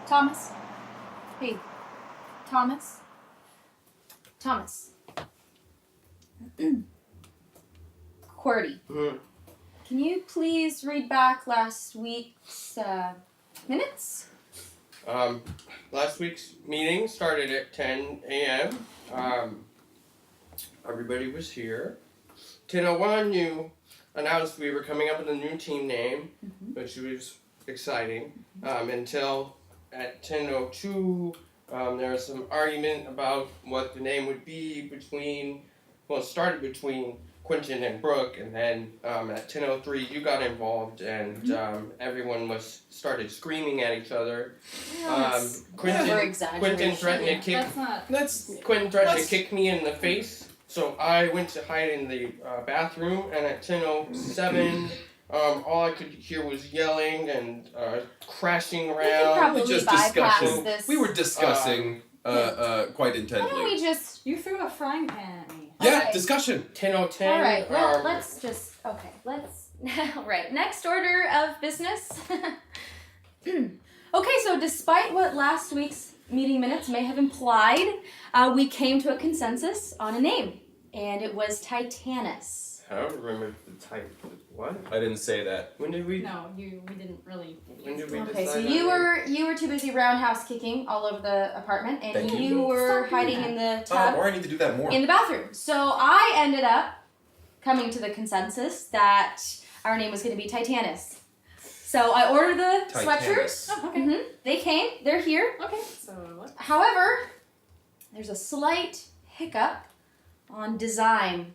Thomas? Hey, Thomas? Thomas. QWERTY. Can you please read back last week's minutes? Last week's meeting started at 10 a.m. Everybody was here. 10:01, you announced we were coming up with a new team name, which was exciting. Until at 10:02, there was some argument about what the name would be between, well, it started between Quentin and Brooke, and then at 10:03 you got involved, and everyone started screaming at each other. Quentin threatened to kick me in the face, so I went to hide in the bathroom, and at 10:07 all I could hear was yelling and crashing around. We just discussing. We were discussing quite intently. Why don't we just... You threw a frying pan at me. Yeah, Okay. discussion. 10:10. All right, well, let's just... Okay, let's... All right, next order of business. Okay, so despite what last week's meeting minutes may have implied, we came to a consensus on a name, and it was Titanus. I don't remember the type. What? I didn't say that. When did we? No, we didn't really. When did we Okay, decide so that you were too busy roundhouse kicking all over the apartment, and Thank you were hiding in the tub Or I need to do that more. in the bathroom. So I ended up coming to the consensus that our name was going to be Titanus. So I ordered the sweatshirts. Oh, okay. They came. They're here. Okay. So what? However, there's a slight hiccup on design.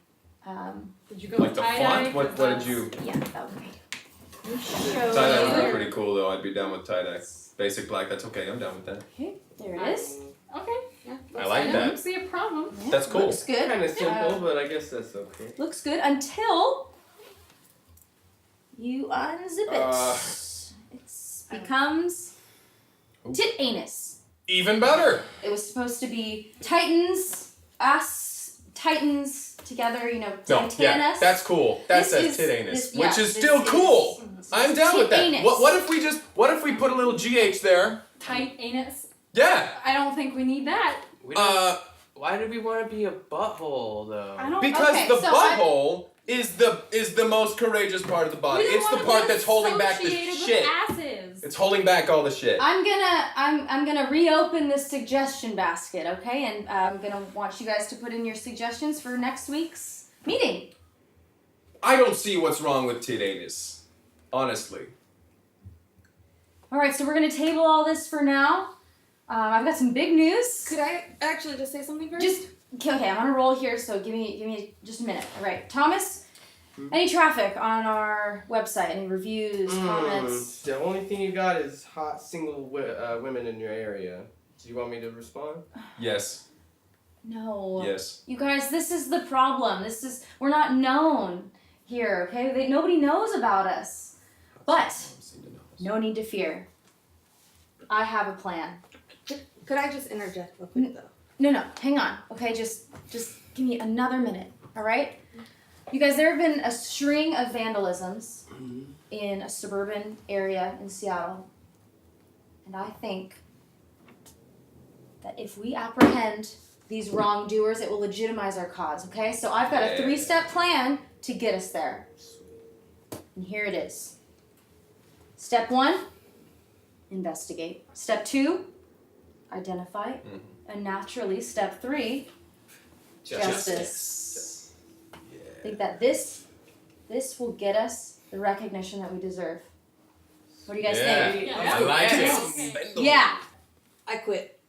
Did you go Like the tie-dye? font? What did you... Yeah, that was great. Tie-dye would be pretty cool though. I'd be down with tie-dye. Basic black, that's okay. I'm down with that. Okay, there it is. Okay. Yeah. I like I that. don't see a problem. Yeah, That's cool. Looks good. Kind of simple, but I guess that's okay. Looks good until you unzip it. It becomes tit anus. Even better. It was supposed to be Titans, us, Titans together, you know, No, Titanus. yeah, that's cool. That This says is- tit anus, this- yeah, which is this still is- cool. I'm down with that. Tit-anus. What if we put a little GH there? Tight anus. Yeah. I don't think we need that. Why do we want to be a butthole though? I don't. Because Okay, the so butthole is the most courageous part of the body. We don't It's the wanna part be that's holding back the associated with shit. asses. It's holding back all the shit. I'm gonna reopen this suggestion basket, okay? And I'm gonna want you guys to put in your suggestions for next week's meeting. I don't see what's wrong with tit anus. Honestly. All right, so we're gonna table all this for now. I've got some big news. Could I actually just say something first? Just okay. I'm on a roll here, so give me just a minute. All right, Thomas. Any traffic on our website? Any reviews, comments? The only thing you got is hot single women in your area. Do you want me to respond? Yes. No. Yes. You guys, this is the problem. We're not known here. Okay, nobody knows about us. But no need to fear. I have a plan. Could I just interject real quick though? No, hang on. Okay, just give me another minute. All right. You guys, there have been a string of vandalisms in a suburban area in Seattle. And I think that if we apprehend these wrongdoers, it will legitimize our cause, okay? So I've got a 3-step plan to get us there. And here it is. Step 1, investigate. Step 2, identify. And naturally, step 3, justice. I think that this will get us the recognition that we deserve. What do you guys think? Yeah. I like Yes. it. Yeah. I quit.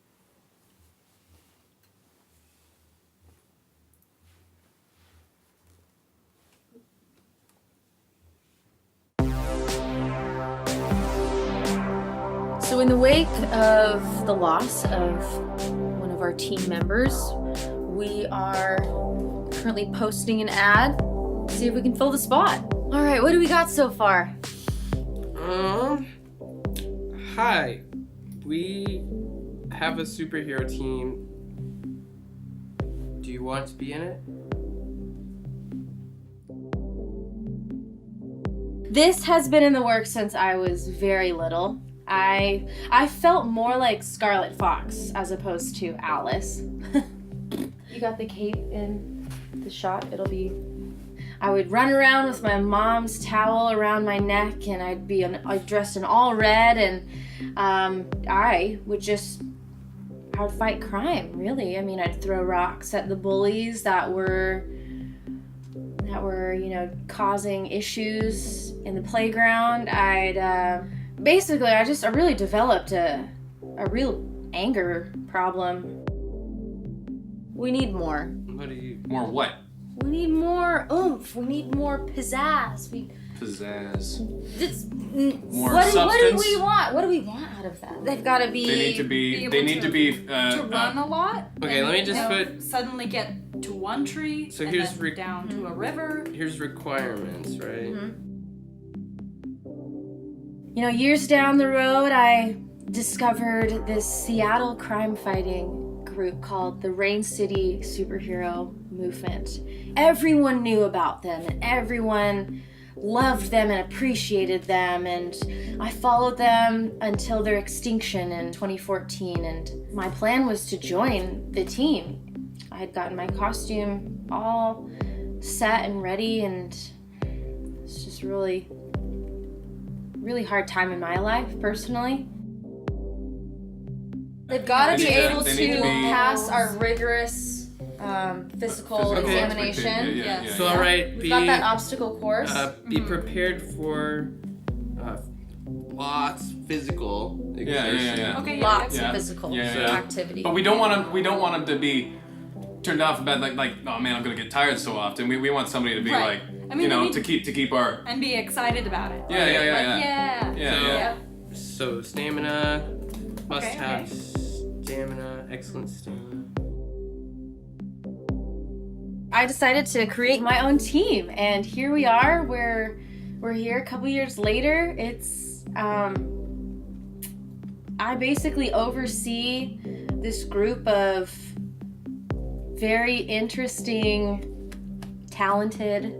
So in the wake of the loss of one of our team members, we are currently posting an ad to see if we can fill the spot. All right, what do we got so far? Hi. We have a superhero team. Do you want to be in it? This has been in the works since I was very little. I felt more like Scarlet Fox as opposed to Alice. You got the cape in the shot. I would run around with my mom's towel around my neck, and I'd be dressed in all red, and I would fight crime, really. I mean, I'd throw rocks at the bullies that were causing issues in the playground. I really developed a real anger problem. We need more. More what? We need more oomph. We need more pizzazz. Pizzazz. More substance. What do we want? What do we want out of them? They've got to be. They need to be. To run a lot. Okay, and, let me just put. Suddenly get to one tree. So and here's then down to a river. Here's requirements, right? Years down the road, I discovered this Seattle crime-fighting group called the Rain City Superhero Movement. Everyone knew about them, and everyone loved them and appreciated them, and I followed them until their extinction in 2014, and my plan was to join the team. I had gotten my costume all set and ready, and it's just really hard time in my life, personally. They've got to be able to pass our rigorous physical examination. Yeah. So all right, We've got that obstacle course. Be prepared for lots physical exertion. Yeah. Okay. Lots of physical Yeah. activity. But we don't want them to be turned off in bed like oh man, I'm gonna get tired so often. We want somebody to be Right. like I mean, to keep our and be excited about it. yeah. So stamina, must Okay, have stamina, excellent stamina. I decided to create my own team, and here we are. We're here a couple years later. It's I basically oversee this group of very interesting, talented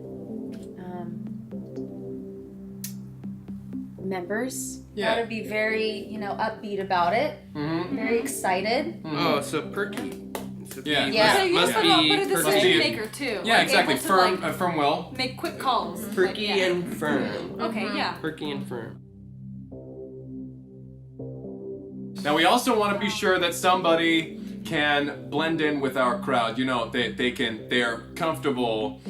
members. Yeah. Gotta be very, upbeat about it. Mm-hmm. Very excited. Oh, so perky. So Yeah. Yeah. So you Must put be a perky. decision maker too. Yeah, Like, exactly. able to, Firm, like, firm will. make quick calls. Perky Like, yeah. and firm. Okay, yeah. Perky and firm. Now we also want to be sure that somebody can blend in with our crowd. They're comfortable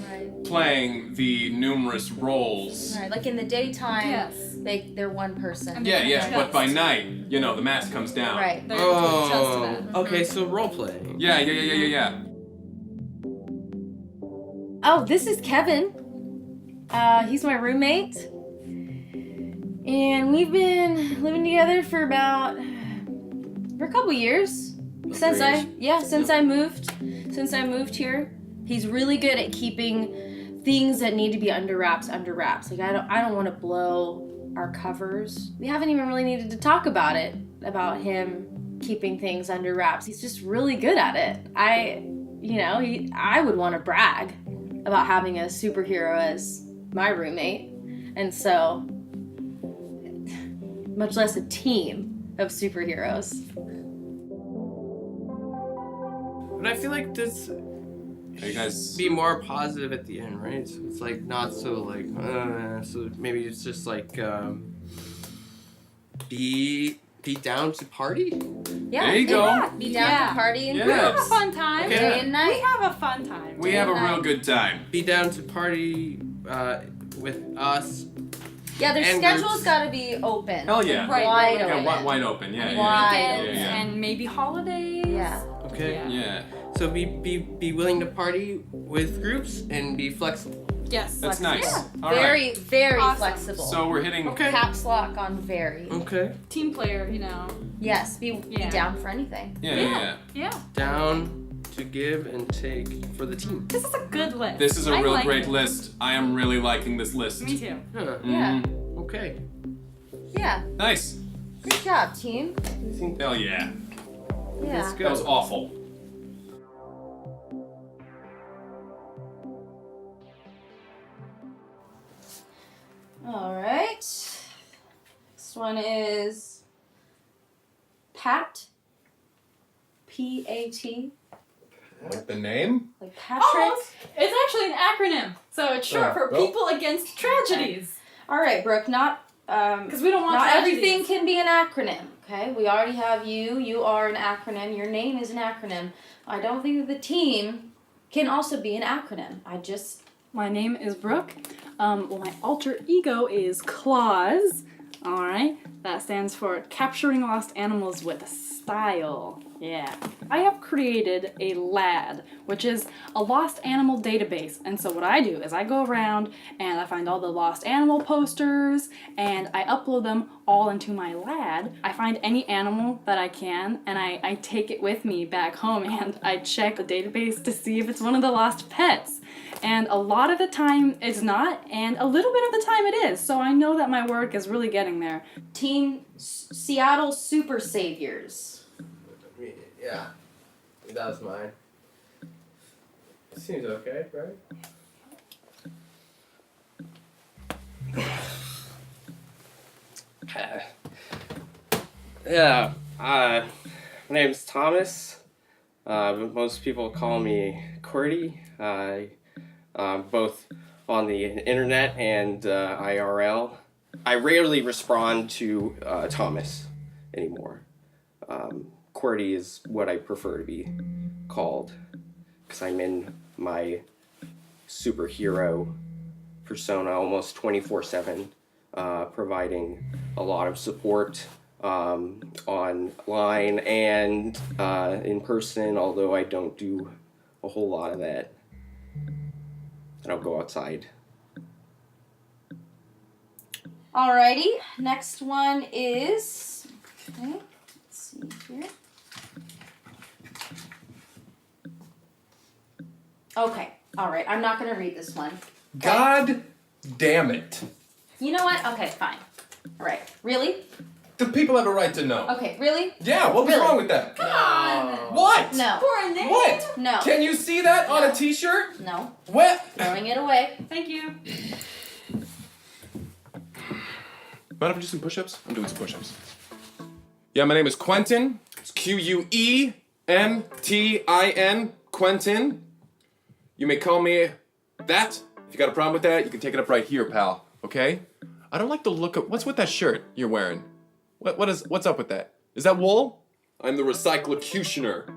playing the numerous roles. Right, like in the daytime, Yes. they're one person. And Yeah, yes, Trust. but by night, the mask comes down. Right. They're able to adjust to that. Okay, so role playing. Yeah. Oh, this is Kevin. He's my roommate. And we've been living together for a couple years. Since I moved here. He's really good at keeping things that need to be under wraps. Like I don't want to blow our covers. We haven't even really needed to talk about him keeping things under wraps. He's just really good at it. I would want to brag about having a superhero as my roommate. And so, much less a team of superheroes. But I feel like this Hey guys. be more positive at the end, right? So it's like not so like so maybe it's just like be down to party. Yeah. There you go. Be down Yeah. to party in Yeah. We have a groups. fun time. Okay. Day and We night. have a fun time. We have a real good time. Be down to party with us. Yeah, their And schedule's groups. got to be open. Hell yeah. Right. Wide Yeah, open. wide open. Yeah. Wide Weekends yeah. and maybe holidays. Yeah. Okay. Yeah. Yeah. So be willing to party with groups and be flexible. Yes. That's nice. Yeah. All right. Very, very Awesome. flexible. So we're hitting. Okay. Caps lock on very. Okay. Team player, Yes, be Yeah. down for anything. Yeah. Yeah. Down to give and take for the team. This is a good list. This is a I real like great it. list. I am really liking this list. Me too. Huh. Yeah. Mhm. Okay. Yeah. Nice. Good job, team. Hell yeah. Yeah. Let's That was go. awful. All right. Next one is Pat. P-A-T. Like the name? Like Patrick. Almost. It's actually an acronym, so it's short for well. People Against Tragedies. All right, Brooke. Because we don't want Not tragedies. everything can be an acronym. Okay, we already have you. You are an acronym. Your name is an acronym. I don't think that the team can also be an acronym. My name is Brooke. Well, my alter ego is Claus. All right, that stands for Capturing Lost Animals with Style. Yeah. I have created a LAD, which is a lost animal database. And so what I do is I go around and I find all the lost animal posters and I upload them all into my LAD. I find any animal that I can and I take it with me back home and I check the database to see if it's one of the lost pets. And a lot of the time it's not, and a little bit of the time it is. So I know that my work is really getting there. Team Seattle Super Saviors. Yeah, that was mine. Seems okay, right? Yeah, my name's Thomas. Most people call me QWERTY. Both on the internet and IRL. I rarely respond to Thomas anymore. QWERTY is what I prefer to be called because I'm in my superhero persona almost 24/7, providing a lot of support online and in person, although I don't do a whole lot of that. I don't go outside. Alrighty, next one is, okay, let's see here. Okay, alright, I'm not gonna read this one. God damn it. You know what? Okay, fine. Alright, really? The people have a right to know. Okay, really? Yeah, what was Really? wrong with that? Come on! What? No. For a name? What? No. Can you see that on a t-shirt? No. What? Throwing it away. Thank you. Mind if I do some push-ups? I'm doing some push-ups. Yeah, my name is Quentin. It's Quentin. Quentin. You may call me that. If you got a problem with that, you can take it up right here, pal. Okay? I don't like the look of... What's with that shirt you're wearing? What's up with that? Is that wool? I'm the recyclocutioner.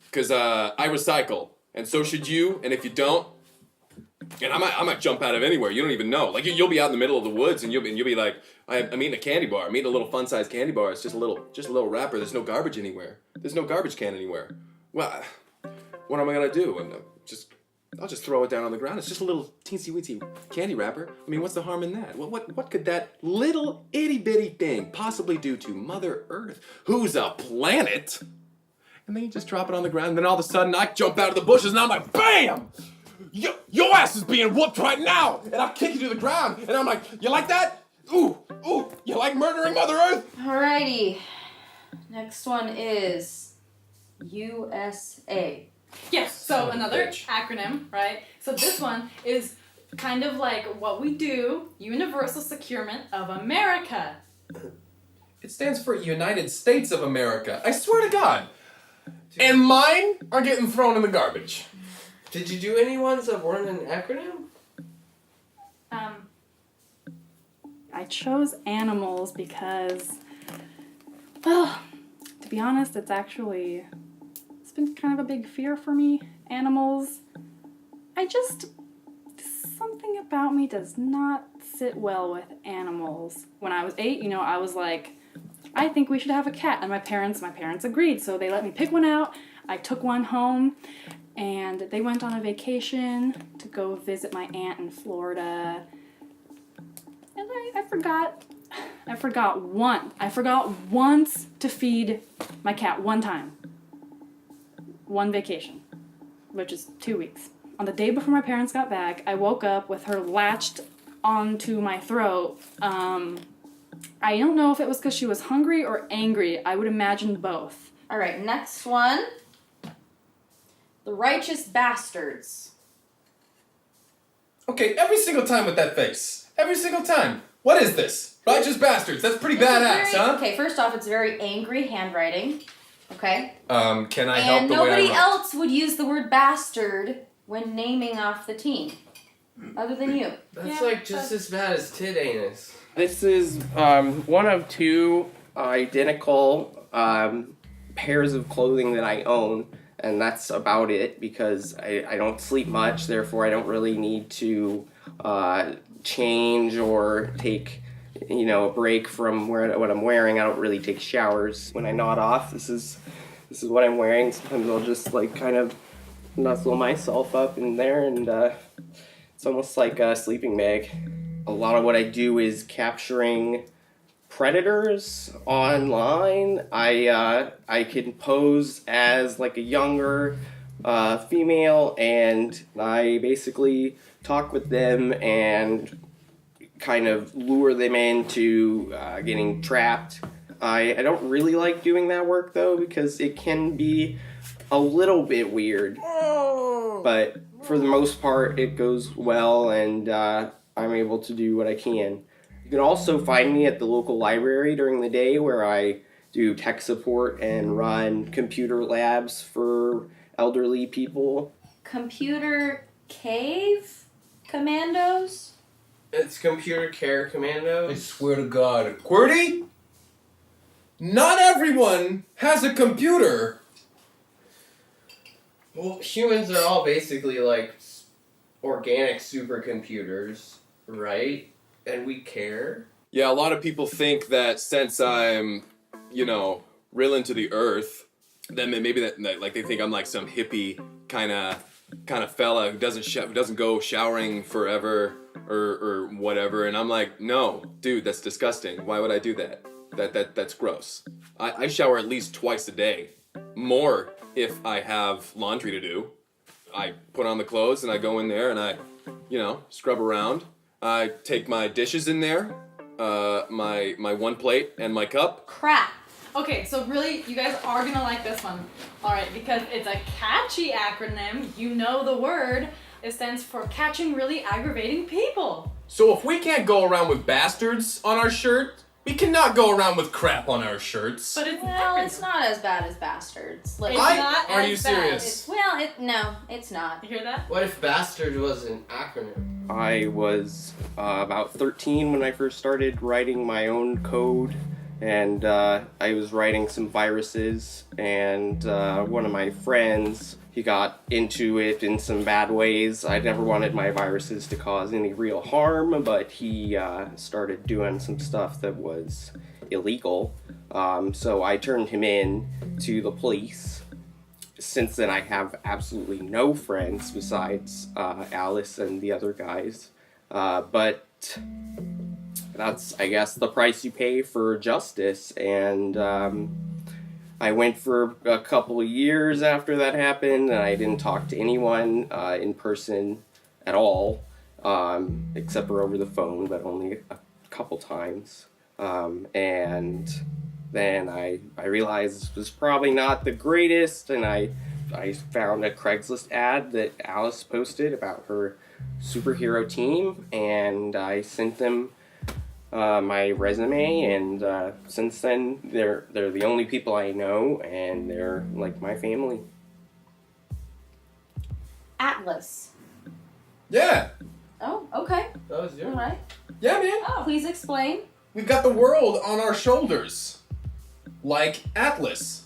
Because I recycle. And so should you. And if you don't... And I might jump out of anywhere. You don't even know. Like you'll be out in the middle of the woods, and you'll be like, I'm eating a candy bar. I'm eating a little fun-sized candy bar. It's just a little wrapper. There's no garbage anywhere. There's no garbage can anywhere. Well, what am I gonna do? I'll just throw it down on the ground. It's just a little teensy-weensy candy wrapper. I mean, what's the harm in that? What could that little itty-bitty thing possibly do to Mother Earth, who's a planet? And then you just drop it on the ground, and then all of a sudden I jump out of the bushes, and I'm like, BAM! Your ass is being whooped right now! And I'll kick you to the ground, and I'm like, you like that? Ooh, you like murdering Mother Earth? Alrighty. Next one is USA. Yes, so another bitch. acronym, right? So this one is kind of like what we do, Universal Securement of America. It stands for United States of America. I swear to God. And mine are getting thrown in the garbage. Did you do any ones that weren't an acronym? I chose animals because, well, to be honest, it's been kind of a big fear for me, animals. Something about me does not sit well with animals. When I was 8, I was like, I think we should have a cat. And my parents agreed, so they let me pick one out. I took one home, and they went on a vacation to go visit my aunt in Florida. And I forgot once to feed my cat one time. One vacation, which is 2 weeks. On the day before my parents got back, I woke up with her latched onto my throat. I don't know if it was because she was hungry or angry. I would imagine both. Alright, next one. The Righteous Bastards. Okay, every single time with that face. Every single time. What is this? Righteous bastards. That's pretty badass, huh? Okay, first off, it's very angry handwriting. Okay? Can I help And the way I nobody write? else would use the word bastard when naming off the team. Other than you. That's Yeah, like just as bad as tit anus. This is one of two identical pairs of clothing that I own, and that's about it because I don't sleep much, therefore I don't really need to change or take a break from what I'm wearing. I don't really take showers. When I nod off, this is what I'm wearing. Sometimes I'll just like kind of nuzzle myself up in there, and it's almost like a sleeping bag. A lot of what I do is capturing predators online. I can pose as like a younger female, and I basically talk with them and kind of lure them into getting trapped. I don't really like doing that work though because it can be a little bit weird, but for the most part it goes well, and I'm able to do what I can. You can also find me at the local library during the day where I do tech support and run computer labs for elderly people. Computer cave commandos? It's computer care commando. I swear to God. QWERTY? Not everyone has a computer. Well, humans are all basically like organic supercomputers, right? And we care. Yeah, a lot of people think that since I'm, real into the earth, then maybe that like they think I'm like some hippie kind of fella who doesn't go showering forever or whatever. And I'm like, no, dude, that's disgusting. Why would I do that? That's gross. I shower at least twice a day, more if I have laundry to do. I put on the clothes and I go in there and I, scrub around. I take my dishes in there, my one plate and my cup. Crap. Okay, so really, you guys are gonna like this one. Alright, because it's a catchy acronym, you know the word. It stands for catching really aggravating people. So if we can't go around with bastards on our shirt, we cannot go around with crap on our shirts. But it's Well, it's not as bad as bastards. Like, It's not Are as you bad. serious? no, it's not. You hear that? What if bastard was an acronym? I was about 13 when I first started writing my own code, and I was writing some viruses, and one of my friends, he got into it in some bad ways. I never wanted my viruses to cause any real harm, but he started doing some stuff that was illegal. So I turned him in to the police. Since then, I have absolutely no friends besides Alice and the other guys. But that's, I guess, the price you pay for justice. And I went for a couple of years after that happened, and I didn't talk to anyone in person at all, except for over the phone, but only a couple times. And then I realized this was probably not the greatest, and I found a Craigslist ad that Alice posted about her superhero team, and I sent them my resume, and since then they're the only people I know, and they're like my family. Atlas. Yeah. Oh, okay. That was you. All right. Yeah, man. Please explain. We've got the world on our shoulders. Like Atlas.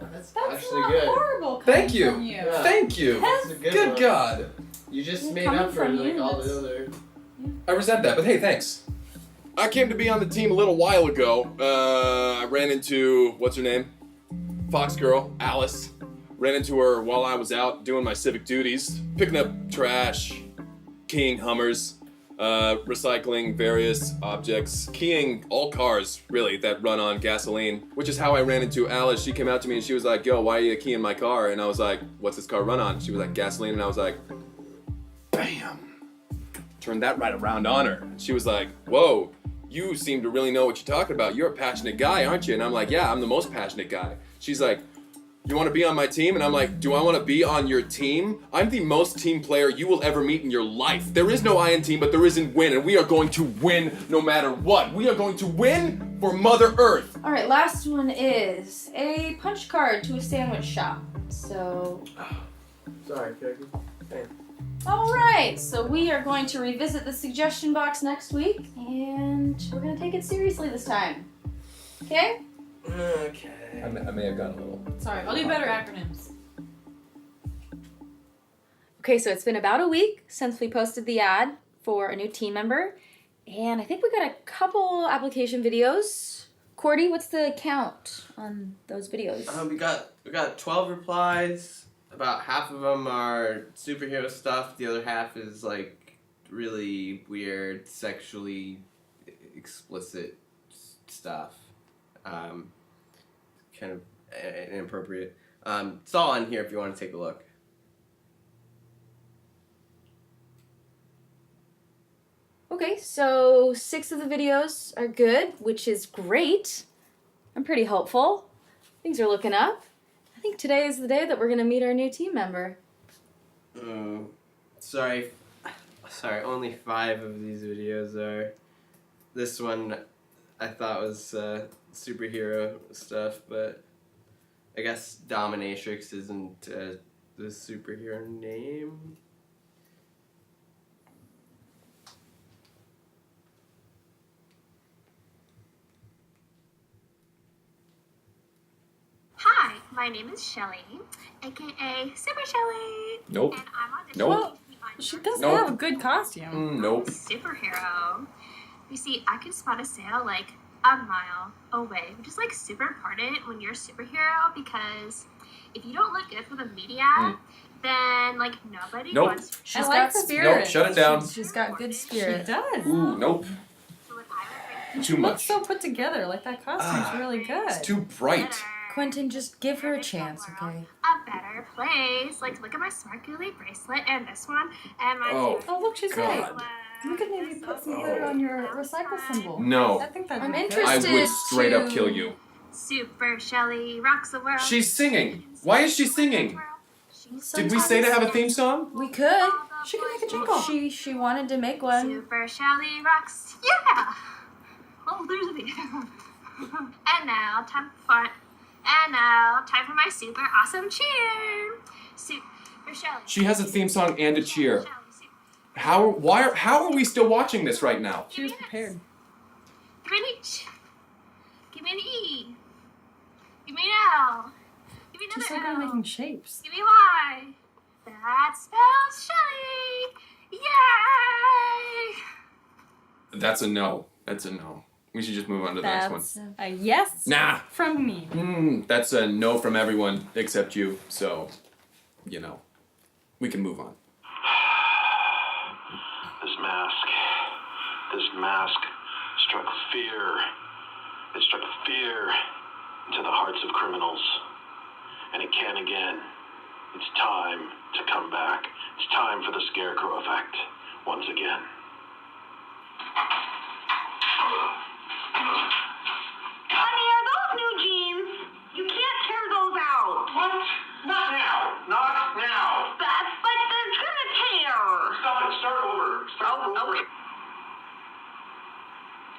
That's That's actually not good. horrible coming Thank you. from you. Yeah. Thank you. That's a good Good one. God. You just Well, made coming up for from like you, all that's- the other. I resent that, but hey, thanks. I came to be on the team a little while ago. I ran into, what's her name? Fox girl, Alice. Ran into her while I was out doing my civic duties, picking up trash, keying Hummers, recycling various objects, keying all cars, really, that run on gasoline, which is how I ran into Alice. She came out to me and she was like, yo, why are you keying my car? And I was like, what's this car run on? She was like, gasoline. And I was like, bam. Turned that right around on her. She was like, whoa, you seem to really know what you're talking about. You're a passionate guy, aren't you? And I'm like, yeah, I'm the most passionate guy. She's like, you want to be on my team? And I'm like, do I want to be on your team? I'm the most team player you will ever meet in your life. There is no I in team, but there is in win, and we are going to win no matter what. We are going to win for Mother Earth. All right, last one is a punch card to a sandwich shop. So, Sorry, Peggy. Hey. all right, so we are going to revisit the suggestion box next week, and we're going to take it seriously this time. Okay? Okay. I may have gotten a little. Sorry, I'll do better acronyms. Okay, so it's been about a week since we posted the ad for a new team member, and I think we got a couple application videos. Cordy, what's the count on those videos? We got 12 replies. About half of them are superhero stuff. The other half is like really weird, sexually explicit stuff. Kind of inappropriate. It's all on here if you want to take a look. Okay, so 6 of the videos are good, which is great. I'm pretty hopeful. Things are looking up. I think today is the day that we're going to meet our new team member. Sorry, only 5 of these videos are. This one I thought was superhero stuff, but I guess Dominatrix isn't the superhero name. Hi, my name is Shelly, aka Super Shelly. Nope. And I'm auditioning Nope. to be on She your does Nope. have a good costume. Nope. superhero. You see, I can spot a sail like a mile away, which is like super important when you're a superhero because if you don't look good for the media, then like nobody Nope. wants. She's like got her. spirit. Nope, shut it down. She's got good She spirit. does. Ooh, nope. So when I would Too Looks much. so put together. Like that costume's really good. It's too bright. Quentin, just give her a chance, okay? a better place. Like, look at my sparkly bracelet and this one and my. Oh. Oh, look, she's God. right. We could maybe put some glitter on your recycle symbol. No. I think that'd I'm be good. interested. I would straight up kill you. Super Shelly rocks the world. She's singing. Why is she singing? Did we say to have a theme song? We could. She can make a jingle. She wanted to make one. Super Shelly rocks. Yeah. Oh, there's a bee. And now time for my super awesome cheer. Super Shelly. She has a theme song and a cheer. How are we still watching this right now? She was prepared. Give me an H. Give me an E. Give me an L. Give me She's so another good at L. making shapes. Give me a Y. That spells Shelly. Yay! That's a no. That's a no. We should just move on to the next one. That's a yes Nah. from me. That's a no from everyone except you. So, you know, we can move on. This mask struck fear. It struck fear into the hearts of criminals. And it can again. It's time to come back. It's time for the scarecrow effect once again. Honey, are those new jeans? You can't tear those out. What? Not now. Not now. But they're gonna tear. Stop it. Start over. Start over. Okay.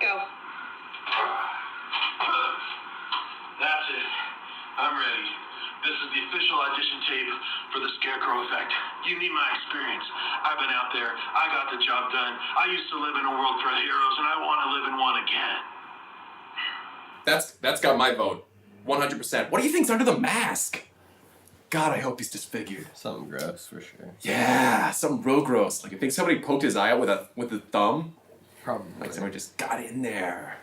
Go. That's it. I'm ready. This is the official audition tape for the Scarecrow Effect. You need my experience. I've been out there. I got the job done. I used to live in a world for heroes, and I want to live in one again. That's got my vote. 100%. What do you think's under the mask? God, I hope he's disfigured. Something gross for sure. Yeah, something real gross. Like I think somebody poked his eye out with a thumb. Probably. Like someone just got in there.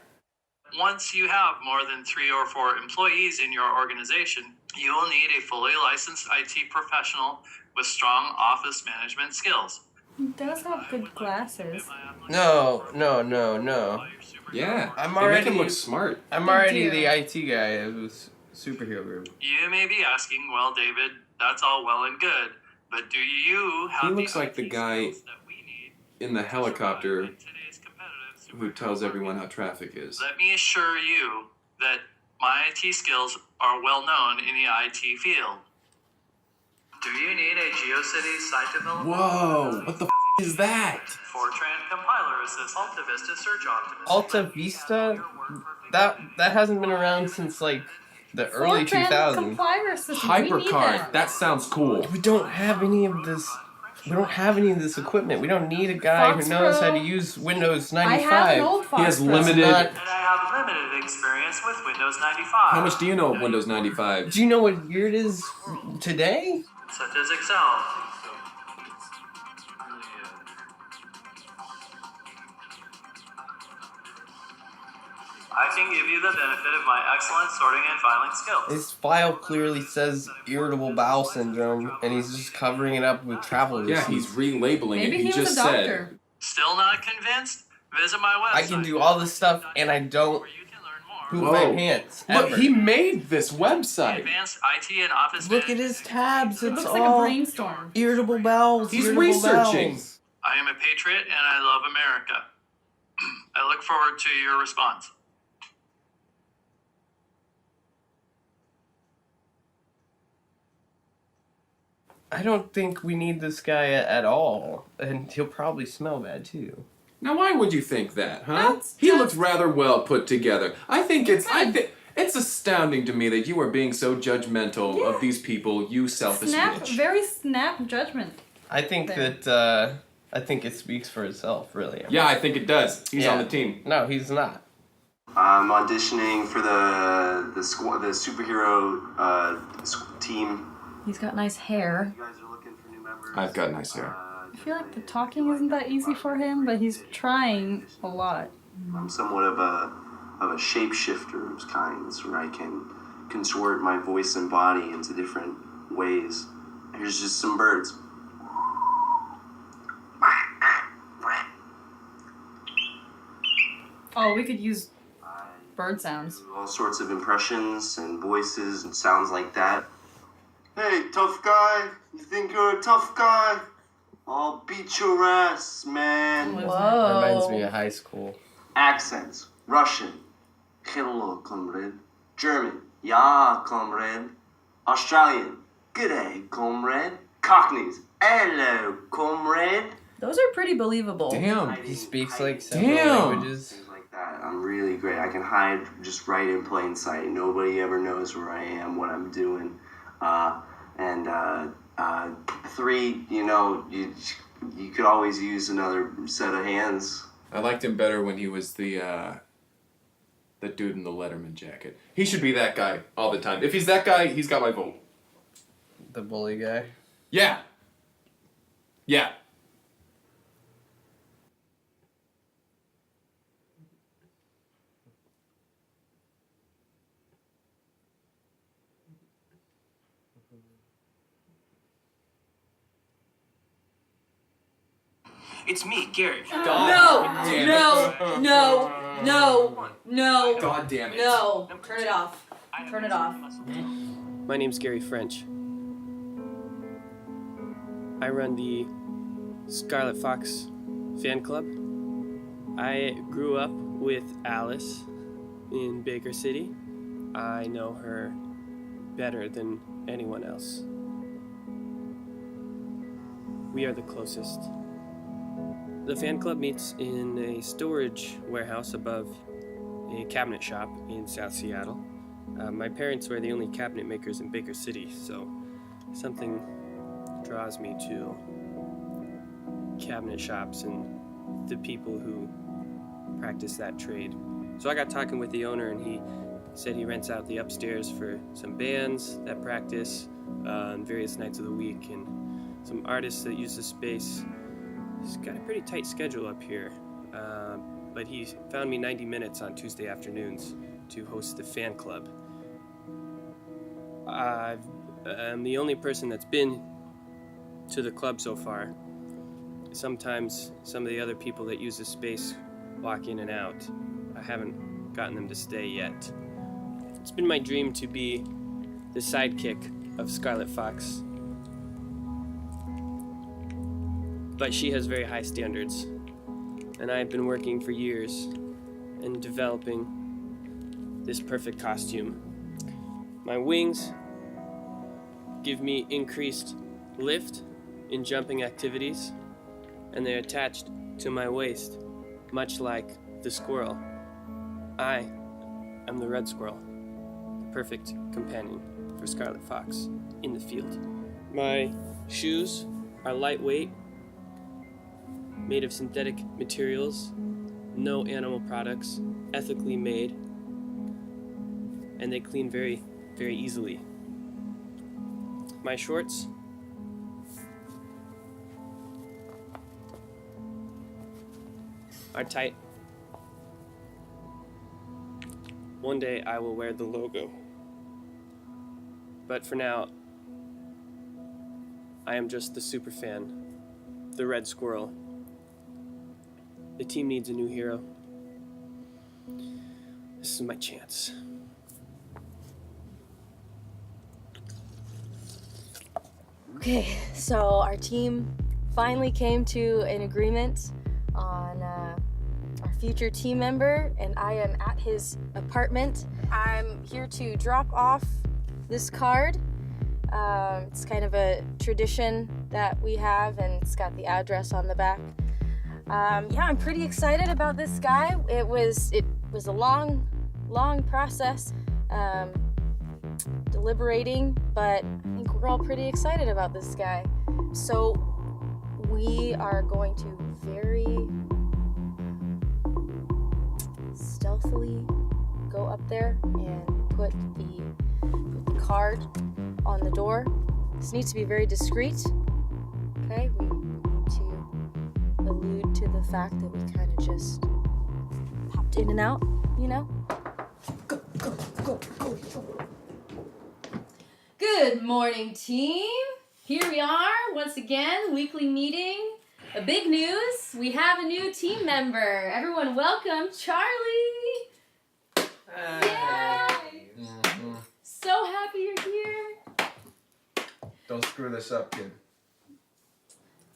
Once you have more than 3 or 4 employees in your organization, you will need a fully licensed IT professional with strong office management skills. He does have good glasses. No. Yeah, I'm they make already- him look smart. I'm already the IT guy of this superhero group. You may be asking, well, David, that's all well and good, but do you have He looks the like the IT guy skills that we need in the to helicopter survive in today's competitive who tells superhero everyone how market? traffic is. Let me assure you that My IT skills are well known in the IT field. Do you need a GeoCities site development? Whoa, what the is that? Fortran compiler assist Alta Vista search optimization. Alta Vista? That hasn't been around since like the early 2000s. Compiler system. We need Hypercard, that sounds cool. We don't have any of this. We don't have any of this equipment. We don't need a guy Fox who knows Pro. how to use Windows 95. I have an old Fox He has Pro. limited. And I have limited experience with Windows 95. How much do you know of Windows 95? Do you know what year it is today? Such as Excel. I can give you the benefit of my excellent sorting and filing skills. His file clearly says irritable bowel syndrome, and he's just covering it up with travel receipts. Yeah, he's relabeling Maybe it. he He was just a doctor. said. Still not convinced? Visit my website. I can do all this stuff, and I don't where you can learn more. poop Whoa. my pants. Look, ever. he made this website. Advanced IT and office Look at management. his tabs. It It's looks like a all brainstorm. irritable bowels. He's irritable researching. bowels. I am a patriot and I love America. I look forward to your response. I don't think we need this guy at all, and he'll probably smell bad too. Now, why would you think that, huh? That's He just- looks rather well put together. I think it's astounding to me that you are being so judgmental of these people, you selfish bitch. Very snap judgment. I think There. that I think it speaks for itself, really. Yeah, I think it does. He's Yeah. on the team. No, he's not. I'm auditioning for the superhero team. He's got nice hair. You guys are looking for new members. I've got nice hair. I feel like the talking isn't that easy for him, but he's trying a lot. I'm somewhat of a shapeshifter's kind, where I can contort my voice and body into different ways. Here's just some birds. Oh, we could use bird sounds. All sorts of impressions and voices and sounds like that. Hey, tough guy, you think you're a tough guy? I'll beat your ass, man. Whoa. Reminds me of high school. Accents. Russian. Hello, comrade. German. Ja, comrade. Australian. G'day, comrade. Cockneys. Hello, comrade. Those are pretty believable. Damn. He speaks like several Damn. languages. Things like that. I'm really great. I can hide just right in plain sight. Nobody ever knows where I am, what I'm doing. Three, you could always use another set of hands. I liked him better when he was the dude in the Letterman jacket. He should be that guy all the time. If he's that guy, he's got my vote. The bully guy. Yeah. Yeah. It's me, Gary. No, damn no, no, no, no, God damn it. no. Turn it off. Turn it off. My name's Gary French. I run the Scarlet Fox fan club. I grew up with Alice in Baker City. I know her better than anyone else. We are the closest. The fan club meets in a storage warehouse above a cabinet shop in South Seattle. My parents were the only cabinet makers in Baker City, so something draws me to cabinet shops and the people who practice that trade. So I got talking with the owner, and he said he rents out the upstairs for some bands that practice on various nights of the week, and some artists that use the space. He's got a pretty tight schedule up here, but he found me 90 minutes on Tuesday afternoons to host the fan club. I'm the only person that's been to the club so far. Sometimes some of the other people that use the space walk in and out. I haven't gotten them to stay yet. It's been my dream to be the sidekick of Scarlet Fox. But she has very high standards, and I've been working for years and developing this perfect costume. My wings give me increased lift in jumping activities, and they're attached to my waist, much like the squirrel. I am the red squirrel, the perfect companion for Scarlet Fox in the field. My shoes are lightweight, made of synthetic materials, no animal products, ethically made, and they clean very, very easily. My shorts are tight. One day I will wear the logo. But for now, I am just the super fan, the red squirrel. The team needs a new hero. This is my chance. Okay, so our team finally came to an agreement on our future team member, and I am at his apartment. I'm here to drop off this card. It's kind of a tradition that we have, and it's got the address on the back. Yeah, I'm pretty excited about this guy. It was a long process, deliberating, but I think we're all pretty excited about this guy. So we are going to very stealthily go up there and put the card on the door. This needs to be very discreet. Okay, we need to allude to the fact that we kind of just popped in and out, you know? Go. Good morning, team. Here we are once again, weekly meeting. A big news, we have a new team member. Everyone welcome Charlie. Yay! So happy you're here. Don't screw this up, kid.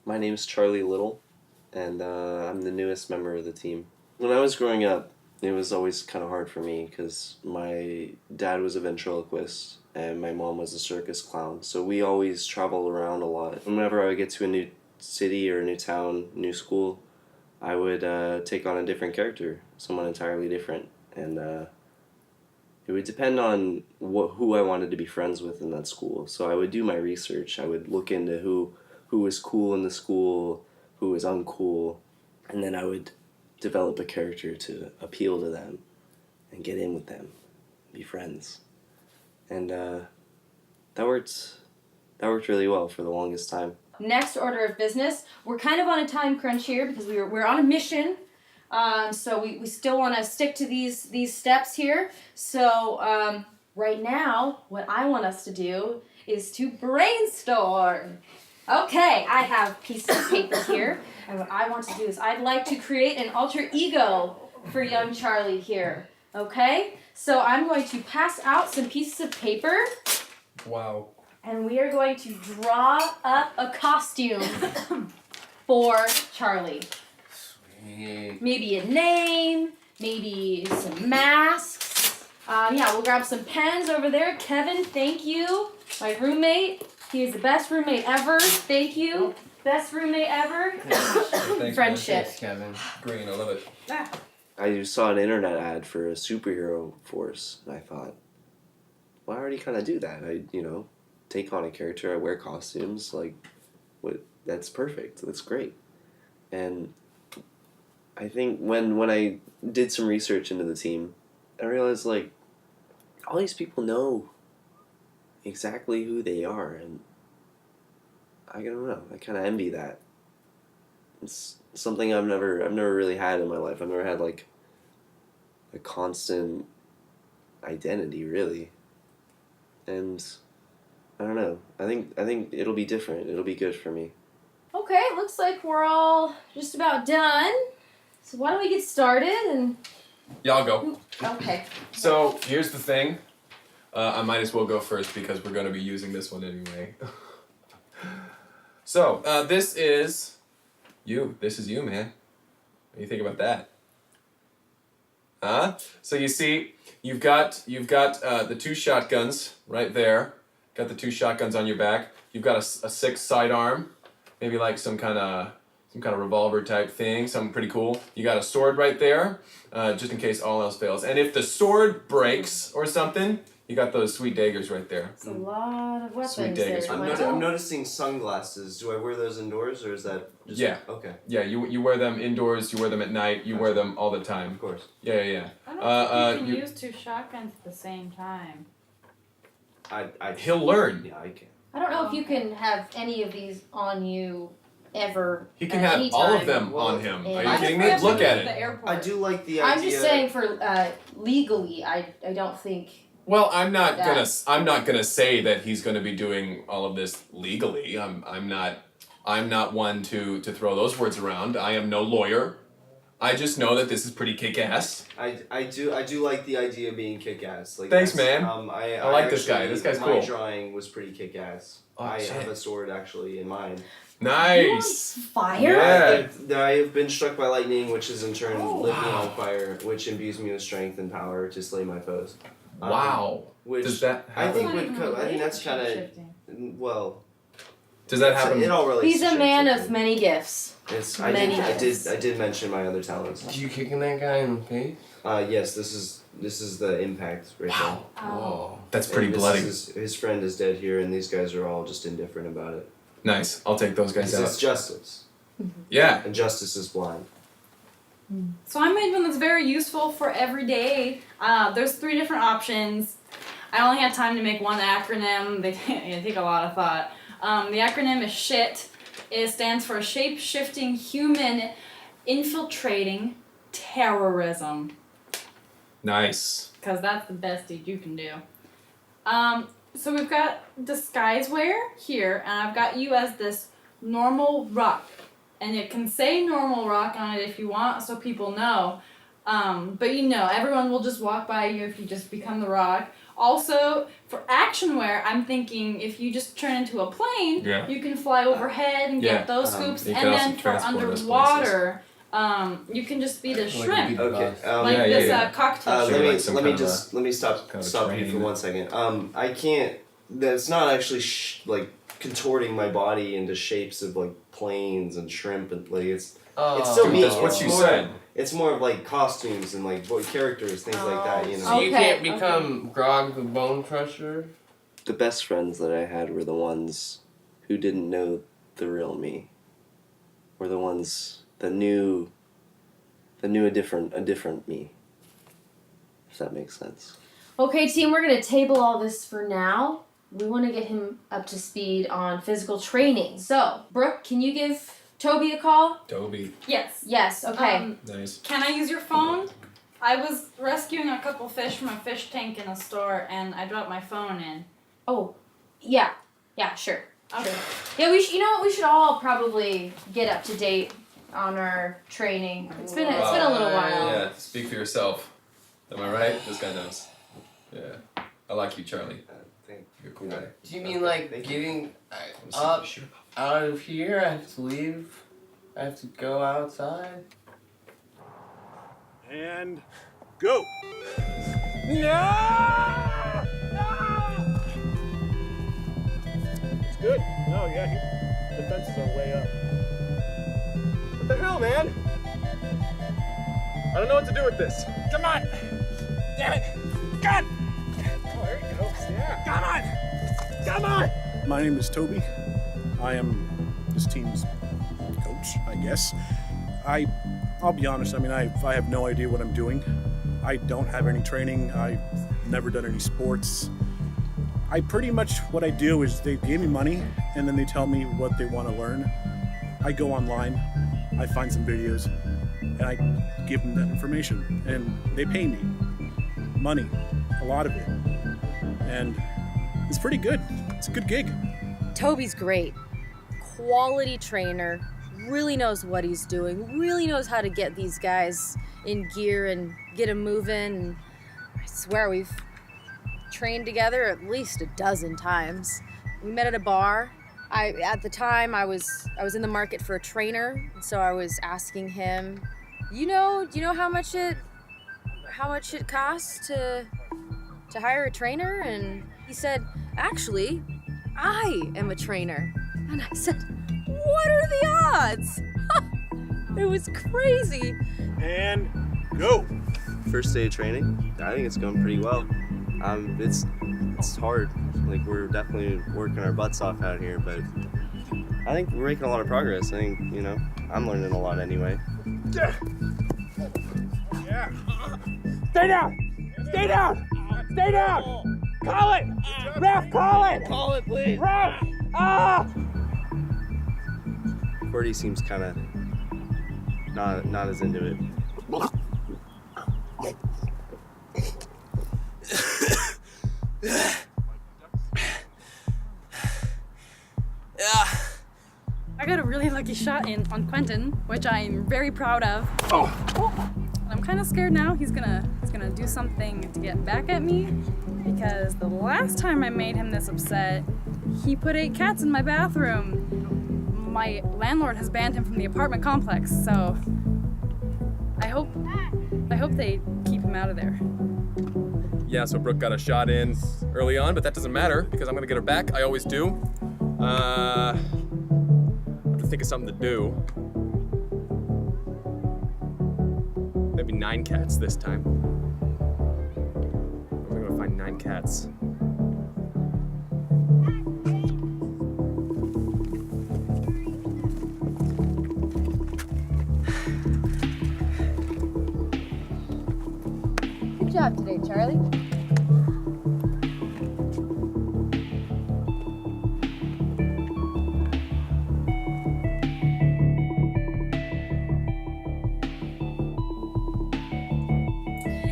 My name's Charlie Little, and I'm the newest member of the team. When I was growing up, it was always kind of hard for me because my dad was a ventriloquist and my mom was a circus clown. So we always traveled around a lot. Whenever I would get to a new city or a new town, new school, I would take on a different character, someone entirely different. And it would depend on who I wanted to be friends with in that school. So I would do my research. I would look into who was cool in the school, who was uncool, and then I would develop a character to appeal to them and get in with them, be friends. And that worked really well for the longest time. Next order of business, we're kind of on a time crunch here because we're on a mission. So we still want to stick to these steps here. So right now, what I want us to do is to brainstorm. Okay, I have pieces of paper here, and what I want to do is I'd like to create an alter ego for young Charlie here. Okay, so I'm going to pass out some pieces of paper. Wow. And we are going to draw up a costume for Charlie. Sweet. Maybe a name, maybe some masks. Yeah, we'll grab some pens over there. Kevin, thank you. My roommate. He is the best roommate ever. Thank you. Best roommate ever. Thanks, Friendship. Thanks, Kevin. Green, I love it. I saw an internet ad for a superhero force, and I thought, well, I already kind of do that. I take on a character, I wear costumes, that's perfect, that's great. And I think when I did some research into the team, I realized, all these people know exactly who they are, and I don't know, I kind of envy that. It's something I've never really had in my life. I've never had, a constant identity, really. And I don't know. I think it'll be different. It'll be good for me. Okay, looks like we're all just about done. So why don't we get started and... Yeah, I'll go. Okay. So, here's the thing. I might as well go first because we're going to be using this one anyway. So, this is you. This is you, man. What do you think about that? Huh? So you see, you've got the 2 shotguns right there. Got the 2 shotguns on your back. You've got a 6 sidearm, maybe like some kind of revolver type thing, something pretty cool. You got a sword right there, just in case all else fails. And if the sword breaks or something, you got those sweet daggers right there. It's a lot of weapons Sweet daggers. there. I'm noticing sunglasses. Do I wear those indoors, or is that just... Yeah. Okay. Yeah, you wear them indoors, you wear them at night, you wear them all the time. Of course. Yeah. I don't think you can use 2 shotguns at the same time. He'll learn. Yeah, I can. I don't know if you can have any of these on you ever. He can at have any all of time. them on him. Are you Yeah. kidding me? Look at it. I do like the idea. I'm just saying for legally, I don't think. Well, I'm not that. gonna say that he's gonna be doing all of this legally. I'm not one to throw those words around. I am no lawyer. I just know that this is pretty kick-ass. I do like the idea of being kick-ass. Like, Thanks, that's, man. I like this guy. This guy's cool. My drawing was pretty kick-ass. Oh, I shit. have a sword actually in mine. Nice. Fire? Yeah. I have been struck by lightning, which has in turn lit me Wow. on fire, which imbues me with strength and power to slay my foes. Wow. Which Does that I think happen? I think that's kind of well. Does that happen? It all relates. He's to a man shapeshifting. of many gifts. I Many did mention my other talents. Did you kicking that guy in the face? Yes, this is the impact right Wow. now. Whoa. That's pretty And this bloody. is his friend is dead here, and these guys are all just indifferent about it. Nice. I'll take those guys Because out. it's justice, Yeah. and justice is blind. So I made one that's very useful for every day. There's 3 different options. I only had time to make one acronym. They take a lot of thought. The acronym is SHIT. It stands for Shape-Shifting Human Infiltrating Terrorism. Nice. Because that's the best deed you can do. So we've got disguise wear here, and I've got you as this normal rock. And it can say normal rock on it if you want, so people know. But everyone will just walk by you if you just become the rock. Also, for action wear, I'm thinking if you just turn into a plane, you can fly overhead and get those scoops. You And can also then for transport us underwater, you can just be the shrimp. Okay. Cocktail Let me stop kind of you for train. 1 second. I can't. That's not actually like contorting my body into shapes of like planes and shrimp and like it's still me. That's what It's you more- said. It's more of like costumes and like characters, things like that. You know. So you can't become Grog the Bone Crusher? The best friends that I had were the ones who didn't know the real me. Were the ones that knew a different me. If that makes sense. Okay, team, we're going to table all this for now. We want to get him up to speed on physical training. So, Brooke, can you give Toby a call? Toby. Yes. Yes, okay. Nice. Can I use your phone? I was rescuing a couple fish from a fish tank in a store, and I dropped my phone in. Oh, yeah. Yeah, sure. Okay. Sure. Yeah, we should all probably get up to date on our training. It's been a little while. Yeah, speak for yourself. Am I right? This guy knows. Yeah. I like you, Charlie. You're a cool guy. Do you mean like getting up out of here? I have to leave? I have to go outside? And go! It's good. No, yeah, the fences are way up. What the hell, man? I don't know what to do with this. Come on! Damn it! God! Oh, there you go. Yeah. Come on! Come on! My name is Toby. I am this team's coach, I guess. I'll be honest, I mean, I have no idea what I'm doing. I don't have any training. I've never done any sports. I pretty much, what I do is they give me money and then they tell me what they want to learn. I go online, I find some videos, and I give them that information. And they pay me money, a lot of it. And it's pretty good. It's a good gig. Toby's great. Quality trainer, really knows what he's doing, really knows how to get these guys in gear and get them moving. And I swear we've trained together at least a dozen times. We met at a bar. At the time I was in the market for a trainer, so I was asking him, do you know how much how much it costs to hire a trainer, and he said, actually, I am a trainer. And I said, what are the odds? It was crazy. And go. First day of training, I think it's going pretty well. It's hard. Like, we're definitely working our butts off out here, but I think we're making a lot of progress. I think, you know, I'm learning a lot anyway. Yeah. Stay down! Stay down! Stay down! Call it! Ref, call it! Call it, please! Ref! Ah! Cordy seems kind of not as into it. I got a really lucky shot in on Quentin, which I'm very proud of. Oh. I'm kind of scared now. He's gonna do something to get back at me, because the last time I made him this upset, he put 8 cats in my bathroom. My landlord has banned him from the apartment complex, so I hope they keep him out of there. Yeah, so Brooke got a shot in early on, but that doesn't matter because I'm gonna get her back. I always do. I have to think of something to do. Maybe 9 cats this time. I'm gonna find 9 cats. Good job today, Charlie.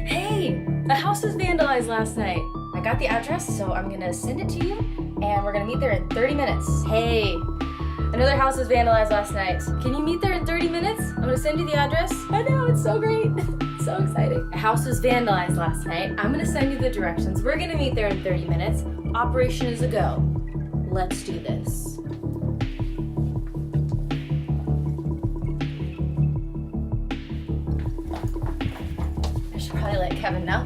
Hey, the house was vandalized last night. I got the address, so I'm gonna send it to you, and we're gonna meet there in 30 minutes. Hey, another house was vandalized last night. Can you meet there in 30 minutes? I'm gonna send you the address. I know, it's so great. So exciting. A house was vandalized last night. I'm gonna send you the directions. We're gonna meet there in 30 minutes. Operation is a go. Let's do this. I should probably let Kevin know.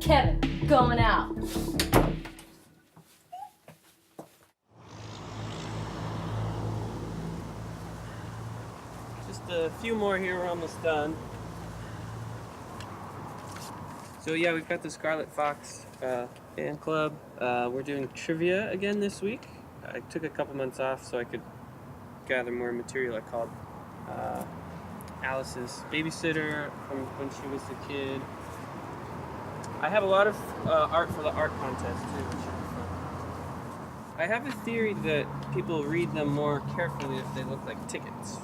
Kevin, going out. Just a few more here, we're almost done. So yeah, we've got the Scarlet Fox fan club. We're doing trivia again this week. I took a couple months off so I could gather more material. I called Alice's babysitter from when she was a kid. I have a lot of art for the art contest too, which should be fun. I have a theory that people read them more carefully if they look like tickets.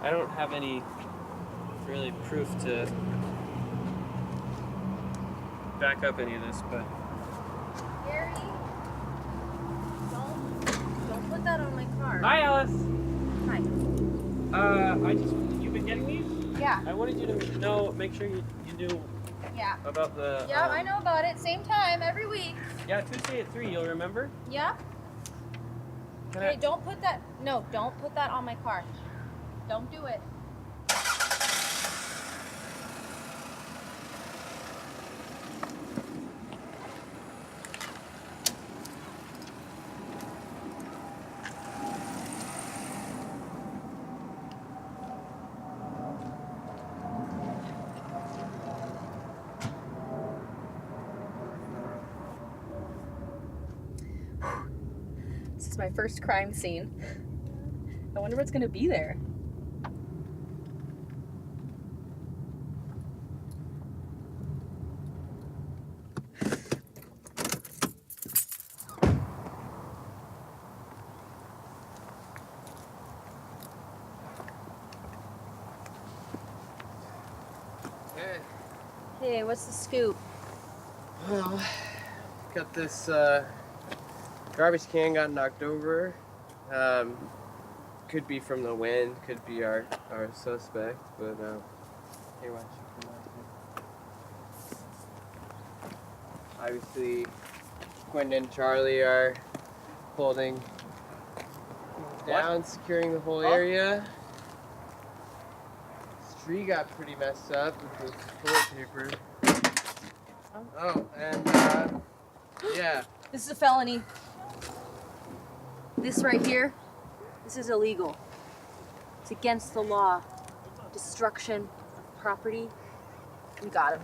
I don't have any really proof to back up any of this, but Gary, don't put that on my card. Hi, Alice. Hi. You've been getting these? Yeah. I wanted you to know, make sure you knew Yeah. about the. Yeah, I know about it. Same time every week. Yeah, Tuesday at 3. You'll remember. Yeah. Hey, don't put that. No, don't put that on my card. Don't do it. This is my first crime scene. I wonder what's gonna be there. Hey, what's the scoop? Well, got this garbage can got knocked over. Could be from the wind, could be our suspect, but here, watch. Obviously, Quentin and Charlie are holding down, securing the whole area. This tree got pretty messed up with the toilet paper. Oh, and yeah. This is a felony. This right here, this is illegal. It's against the law. Destruction of property. We got him.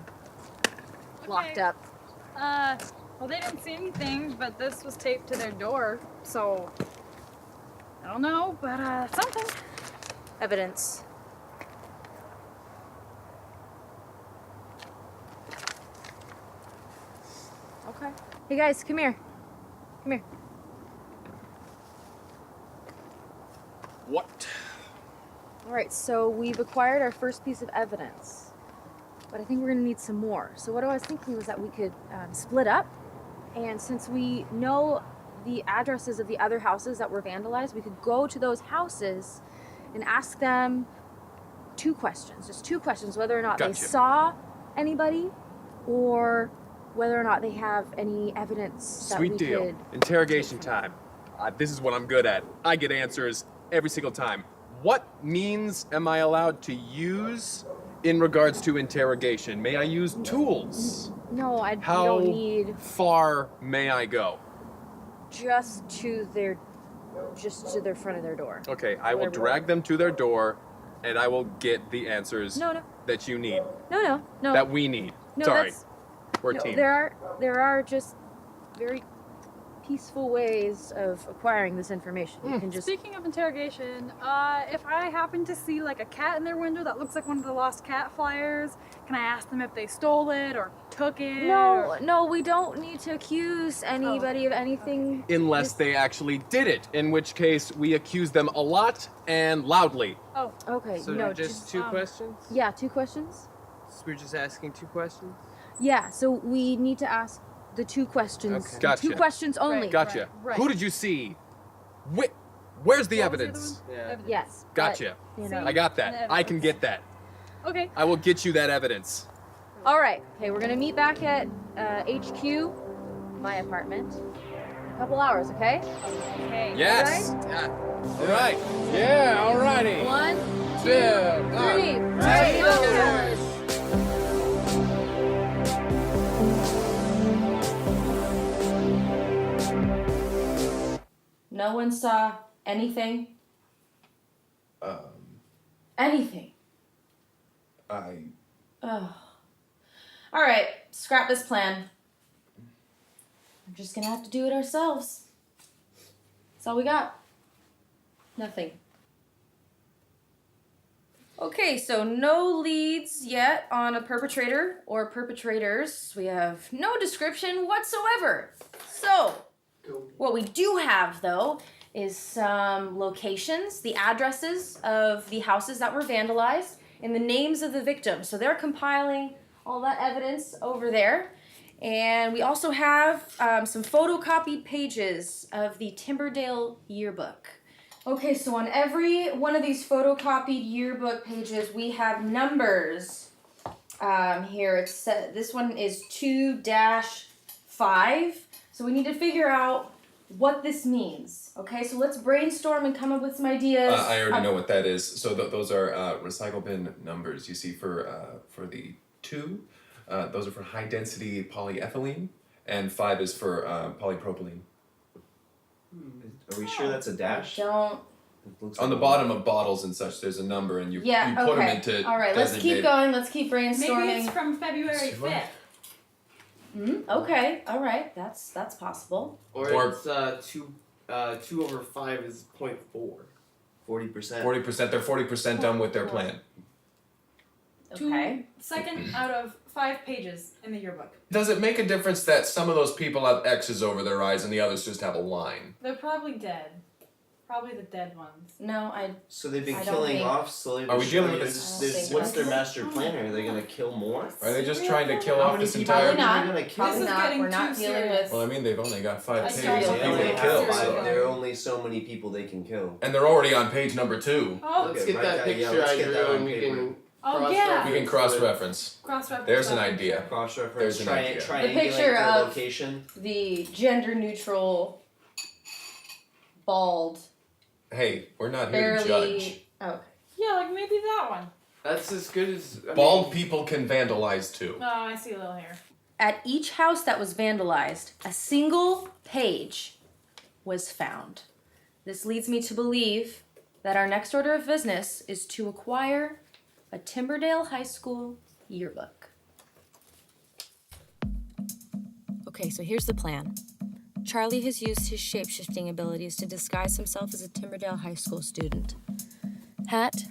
Locked up. Well, they didn't see anything, but this was taped to their door, so I don't know, but something. Evidence. Okay. Hey guys, come here. Come here. What? All right, so we've acquired our first piece of evidence, but I think we're gonna need some more. So what I was thinking was that we could split up, and since we know the addresses of the other houses that were vandalized, we could go to those houses and ask them 2 questions, just 2 questions, whether or not they saw anybody or whether or not they have any evidence that Sweet we deal. could... Interrogation time. This is what I'm good at. I get answers every single time. What means am I allowed to use in regards to interrogation? May I use tools? No, we How don't need far may I go? just to their front of their door. Okay, I will Whatever. drag them to their door, and I will get the answers No. that you need. No. That we need. No, Sorry, that's- we're a No, team. there are just very peaceful ways of acquiring this information. You can just Speaking of interrogation, if I happen to see like a cat in their window that looks like one of the lost cat flyers, can I ask them if they stole it or took it? No, we don't need to accuse anybody of anything. Unless they actually did it, in which case we accuse them a lot and loudly. Oh, okay. So no, just 2 questions? Yeah, 2 questions. So we're just asking 2 questions? Yeah, so we need to ask the 2 questions. Okay. Gotcha. 2 questions only. Gotcha. Right. Who did you see? Where's the evidence? Yes. Gotcha. but, you know. I got that. I can get that. Okay. I will get you that evidence. All right. Okay, we're gonna meet back at HQ, my apartment, in a couple hours. Okay. Okay. Yes. All right. Yeah. All righty. 1, 2, 3. Take Go. No one saw anything? Anything? Oh. Alright, scrap this plan. We're just gonna have to do it ourselves. That's all we got. Nothing. Okay, so no leads yet on a perpetrator or perpetrators. We have no description whatsoever. So, what we do have, though, is some locations, the addresses of the houses that were vandalized, and the names of the victims. So they're compiling all that evidence over there. And we also have some photocopied pages of the TIMBERDALE yearbook. Okay, so on every one of these photocopied yearbook pages, we have numbers. Here, it's this one is 2-5. So we need to figure out what this means. Okay, so let's brainstorm and come up with some ideas. I already know what that is. So those are recycle bin numbers. You see for the 2, those are for high density polyethylene, and 5 is for polypropylene. Are we sure that's a dash? Don't. On the bottom of bottles and such, there's a number, and you put them okay. into. All right, let's keep going. Let's keep brainstorming. Maybe it's from February 5th. Okay, all right, that's possible. Or it's 2 over 5 is 0.4. 40%. 40%. They're 40% done with their plan. Okay. Second out of 5 pages in the yearbook. Does it make a difference that some of those people have X's over their eyes and the others just have a line? They're probably dead. Probably the dead ones. No, So they've been I don't killing think- off slowly. Are we but dealing surely. with this- There's- What's their master plan? Are they gonna kill more? Are they just trying to kill How off many this people entire? are they gonna kill? Probably not. We're not dealing with. Well, I mean, they've only got 5 pages serial of They people only to have kill, 5. so. There are only so many people they can kill. And they're already on page number 2. Oh, Let's get write that that- yeah, picture let's I get drew that on and we paper. can Oh, yeah. We can cross-reference. Cross-reference. There's an that. idea. Cross-reference. There's an idea. The Triangulate picture their of location. the gender-neutral, bald, Hey, we're not here to judge. barely. Oh, Yeah, like maybe that one. That's as good as Bald people can vandalize too. Oh, I see a little hair. At each house that was vandalized, a single page was found. This leads me to believe that our next order of business is to acquire a Timberdale High School yearbook. Okay, so here's the plan. Charlie has used his shape-shifting abilities to disguise himself as a Timberdale High School student. Hat,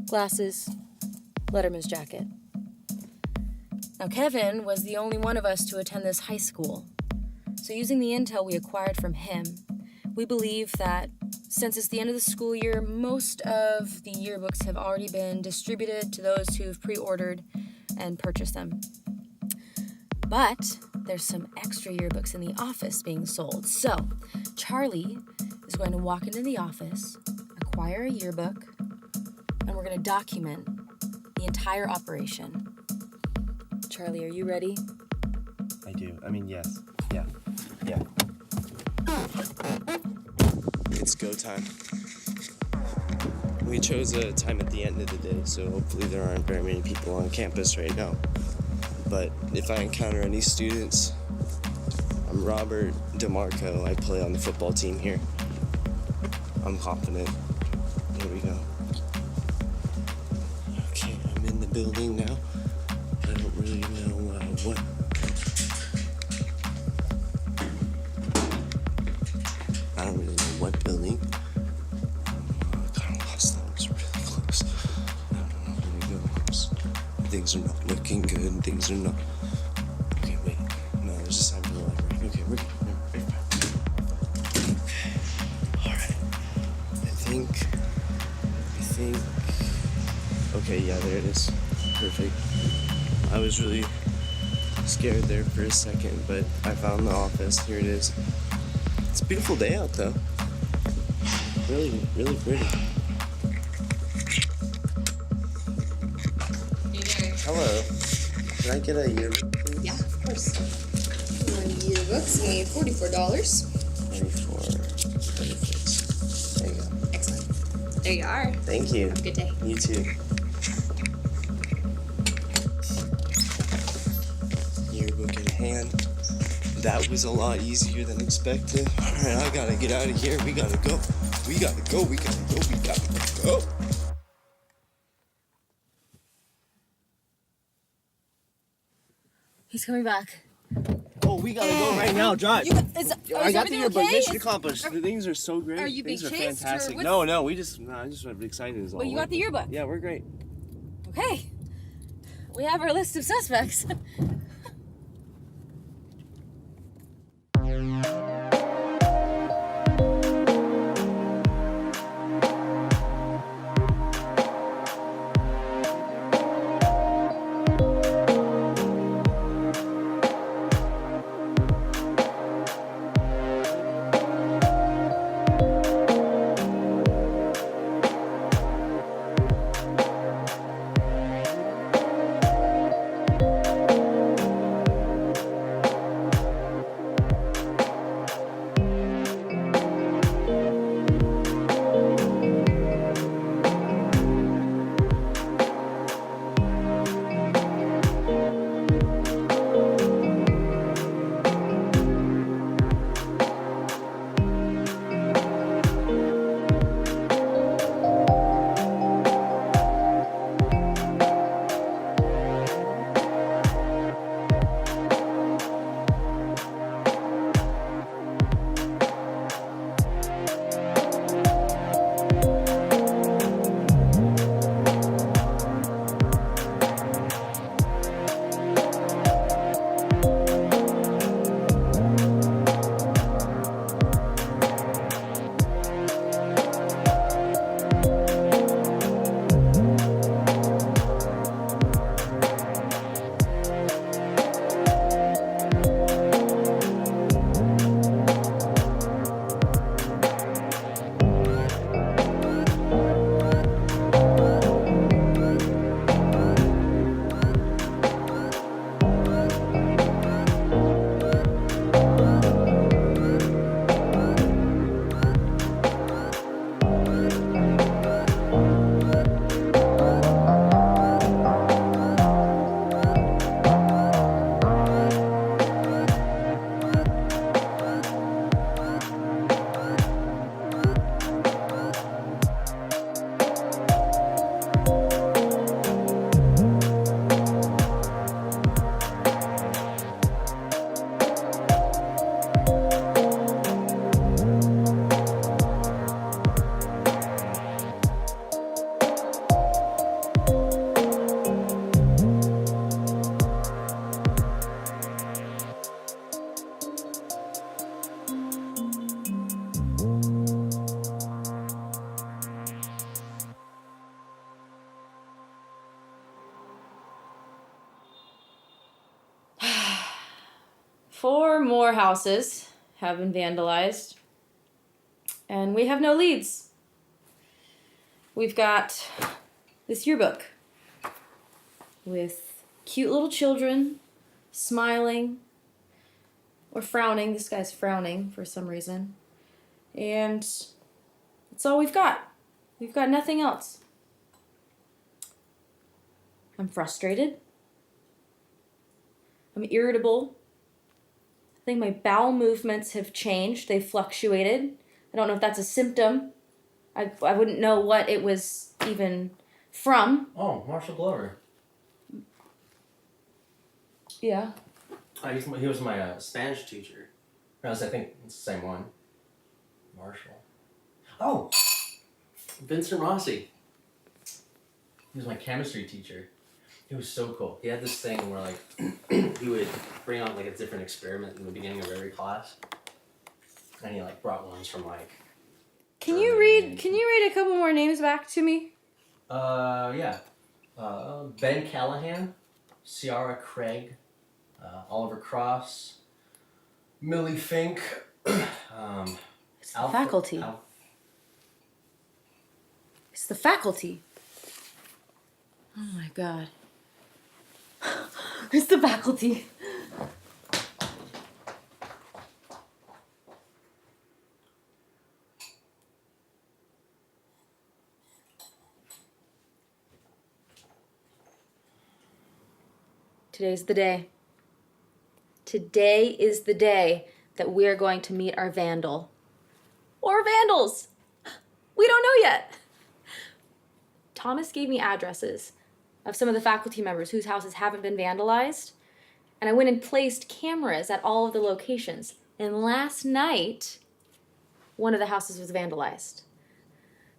glasses, letterman's jacket. Now, Kevin was the only one of us to attend this high school. So using the intel we acquired from him, we believe that since it's the end of the school year, most of the yearbooks have already been distributed to those who've pre-ordered and purchased them. But there's some extra yearbooks in the office being sold. So Charlie is going to walk into the office, acquire a yearbook, and we're going to document the entire operation. Charlie, are you ready? I do. I mean, yes. Yeah. It's go time. We chose a time at the end of the day, so hopefully there aren't very many people on campus right now. But if I encounter any students, I'm Robert DeMarco. I play on the football team here. I'm confident. Here we go. Okay, I'm in the building now. I don't really know what. I don't really know what building. I kind of lost that. It was really close. I don't know where to go. Things are not looking good. Things are not. Okay, wait. No, there's a sign for the library. Okay, we're good. Okay. All right. I think. Okay, yeah, there it is. Perfect. I was really scared there for a second, but I found the office. Here it is. It's a beautiful day out, though. Really, really pretty. Hello. Can I get a yearbook, please? Yeah, of course. Yearbooks, we need $44. 24. Perfect. There you go. Excellent. There you are. Thank you. Have a good day. You too. Yearbook in hand. That was a lot easier than expected. All right, I gotta get out of here. We gotta go. We gotta go. We gotta go. We gotta go. He's coming back. Oh, we gotta go right now. Drive. I got the yearbook. Okay? Mission accomplished. The things are so great. Are you being Things are chased, or fantastic. what's- No, I just went excited as all. Well, you got the yearbook. Yeah, we're great. Okay. We have our list of suspects. 4 more houses have been vandalized, and we have no leads. We've got this yearbook with cute little children smiling or frowning. This guy's frowning for some reason. And that's all we've got. We've got nothing else. I'm frustrated. I'm irritable. I think my bowel movements have changed. They've fluctuated. I don't know if that's a symptom. I wouldn't know what it was even from. Oh, Marshall Glover. Yeah. He was my Spanish teacher. I think it's the same one. Marshall. Oh! Vincent Rossi. He was my chemistry teacher. He was so cool. He had this thing where, like, he would bring out, like, a different experiment in the beginning of every class. And he, like, brought ones from, like... Can you read a couple more names back to me? Yeah. Ben Callahan, Ciara Craig, Oliver Cross, Millie Fink, It's the faculty. It's the faculty. Oh my god. It's the faculty. Today's the day. Today is the day that we are going to meet our vandal. Or vandals. We don't know yet. Thomas gave me addresses of some of the faculty members whose houses haven't been vandalized. And I went and placed cameras at all of the locations. And last night, one of the houses was vandalized.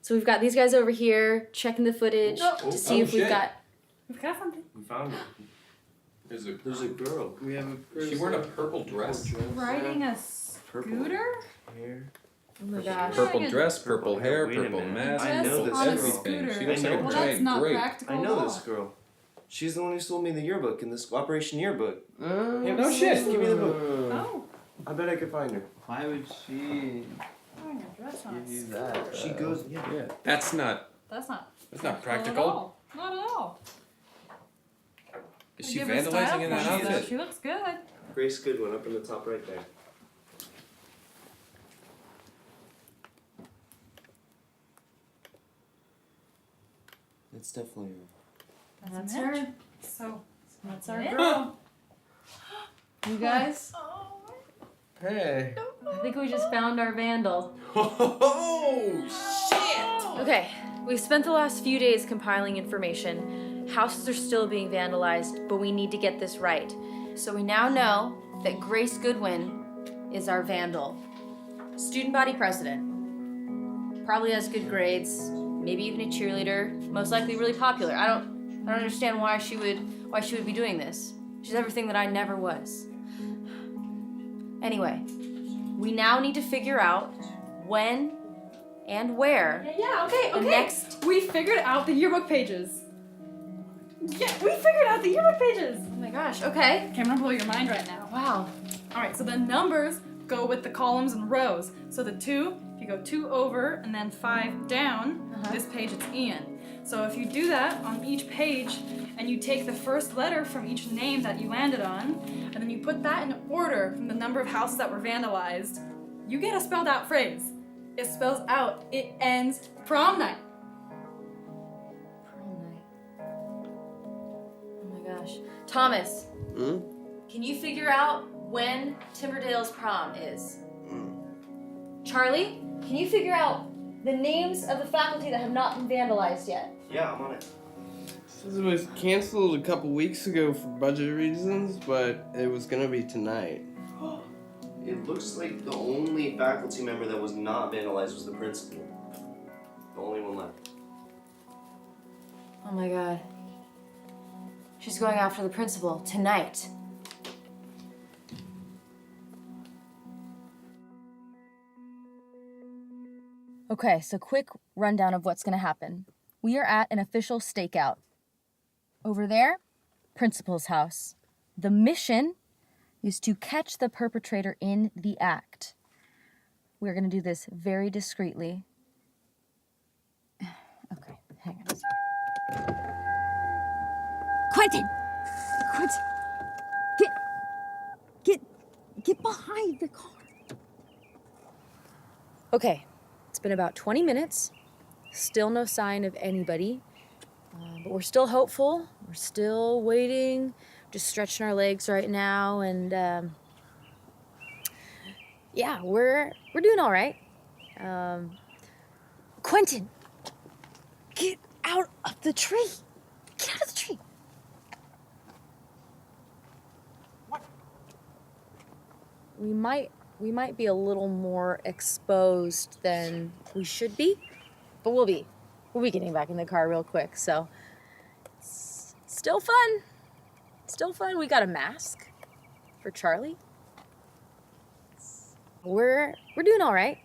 So we've got these guys over here checking the footage to see if we've got... We've got something. We found it. There's a girl. We have a. She wearing a purple dress. Riding a scooter? Here. Oh my gosh. Purple dress, purple hair, Wait a purple minute. mask, I know purple this everything. girl. She looks like a Well, giant grape. practical I at know all. this girl. She's the one who sold me the yearbook in this Operation Yearbook. Yeah, no shit. Give me the book. Oh. I bet I could find her. Why would she Wearing a dress on. give you that? She goes. Yeah. That's not That's not practical. Not at all. Not at all. Is I she give her style vandalizing in that points, though. outfit? She looks good. Grace Goodwin up in the top right there. It's definitely her. That's Mitch. her. So That's our Yeah. girl. You guys, Hey. I think we just found our vandal. Oh, shit! Okay, we've spent the last few days compiling information. Houses are still being vandalized, but we need to get this right. So we now know that Grace Goodwin is our vandal. Student body president. Probably has good grades, maybe even a cheerleader, most likely really popular. I don't understand why she would be doing this. She's everything that I never was. Anyway, we now need to figure out when and where. Yeah, okay. The next. We figured out the yearbook pages. Yeah, we figured out the yearbook pages. Oh my gosh, okay. Okay, I'm gonna blow your mind right now. Wow. All right, so the numbers go with the columns and rows. So the 2, if you go 2 over and then 5 down, this page it's Ian. So if you do that on each page and you take the first letter from each name that you landed on, and then you put that in order from the number of houses that were vandalized, you get a spelled out phrase. It spells out, it ends prom night. Prom night. Oh my gosh. Thomas, can you figure out when Timberdale's prom is? Charlie, can you figure out the names of the faculty that have not been vandalized yet? Yeah, I'm on it. This was canceled a couple weeks ago for budget reasons, but it was gonna be tonight. It looks like the only faculty member that was not vandalized was the principal. The only one left. Oh my god. She's going after the principal tonight. Okay, so quick rundown of what's gonna happen. We are at an official stakeout. Over there, principal's house. The mission is to catch the perpetrator in the act. We're going to do this very discreetly. Okay, hang on a second. Quentin! Get behind the car. Okay, it's been about 20 minutes. Still no sign of anybody. But we're still hopeful. We're still waiting. Just stretching our legs right now, and yeah, we're doing all right. Quentin, get out of the tree. Get out of the tree. What? We might be a little more exposed than we should be, but we'll be getting back in the car real quick. So, it's still fun. Still fun. We got a mask for Charlie. We're doing all right.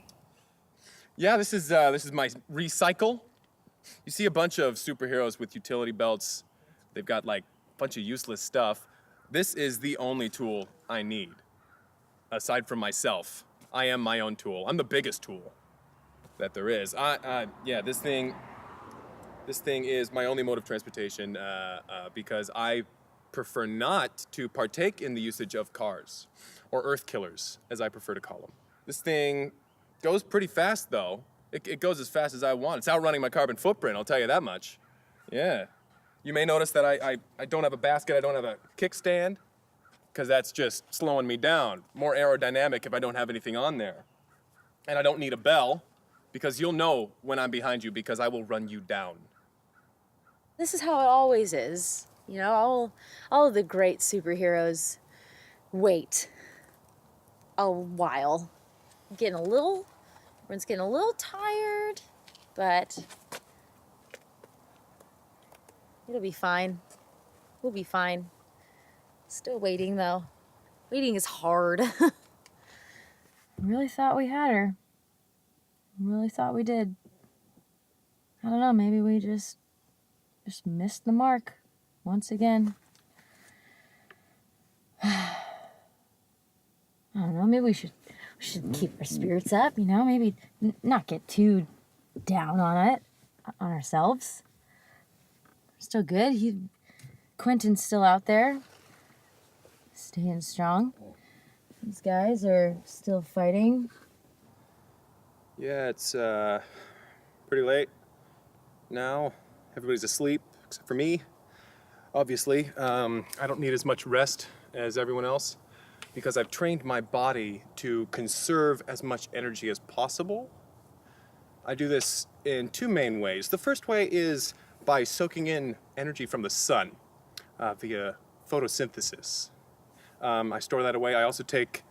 Yeah, this is my recycle. You see a bunch of superheroes with utility belts. They've got like a bunch of useless stuff. This is the only tool I need. Aside from myself, I am my own tool. I'm the biggest tool that there is. Yeah, this thing is my only mode of transportation because I prefer not to partake in the usage of cars, or earth killers, as I prefer to call them. This thing goes pretty fast, though. It goes as fast as I want. It's outrunning my carbon footprint, I'll tell you that much. Yeah. You may notice that I don't have a basket, I don't have a kickstand, because that's just slowing me down. More aerodynamic if I don't have anything on there. And I don't need a bell, because you'll know when I'm behind you, because I will run you down. This is how it always is. You know, all of the great superheroes wait a while. Everyone's getting a little tired, but it'll be fine. We'll be fine. Still waiting, though. Waiting is hard. I really thought we had her. I really thought we did. I don't know, maybe we just missed the mark once again. I don't know, maybe we should keep our spirits up, you know, maybe not get too down on ourselves. Still good. Quentin's still out there, staying strong. These guys are still fighting. Yeah, it's pretty late now. Everybody's asleep, except for me, obviously. I don't need as much rest as everyone else because I've trained my body to conserve as much energy as possible. I do this in two main ways. The first way is by soaking in energy from the sun via photosynthesis. I store that away. I also take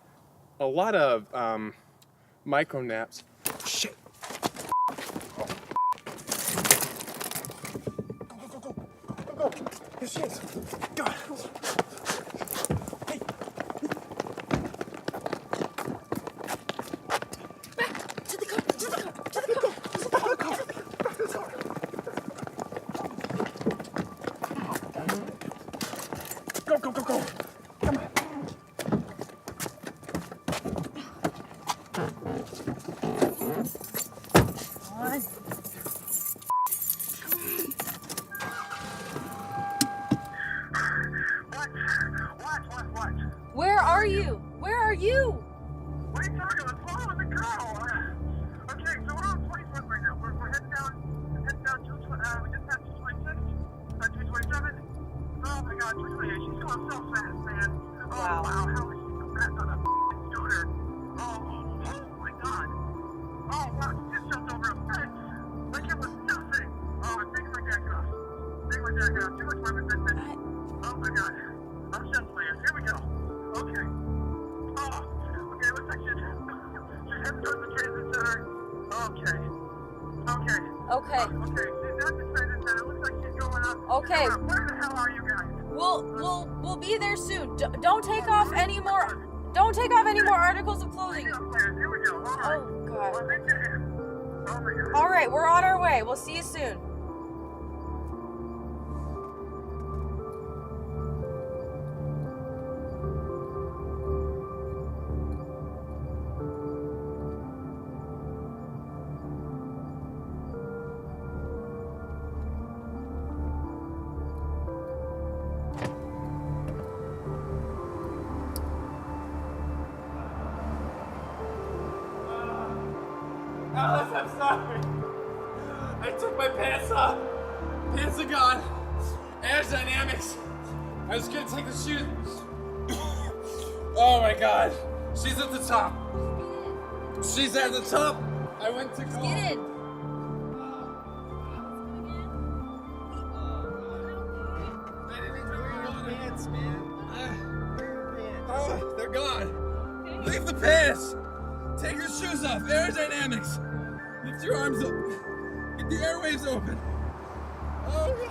a lot of micro naps. Shit. Go. Here she is. God. Hey. Back to the car. Go. Come on. Where are you? Where are you? What are you talking about? Follow the car. Okay, so we're on 21st right now. We're heading down we just passed 226, 227. Oh my God, 228. She's going so fast, man. Oh wow, how is she so fast on a scooter? Oh my God. Oh wow, she just jumped over a fence. Like it was nothing. Oh, take my jack off. Too much weapons. Oh my God. I'm just playing. Here we go. Okay. Oh, okay, looks like you're heading towards the transit center. Okay. Okay. Okay, she's at the transit center. Looks like she's going up. Okay. Where the hell are you guys? We'll be there soon. Don't take off any more. Don't take off any more articles of clothing. Here we go. All right. Oh God. Oh my God. All right, we're on our way. We'll see you soon. Alice, I'm sorry. I took my pants off. Pants are gone. Aerodynamics. I was gonna take the shoes. Oh my god. She's at the top. She's at the top. I went to go. Get in. Oh, they're gone. Leave the pants. Take your shoes off. Aerodynamics. Lift your arms up. Get the airwaves open. Oh god.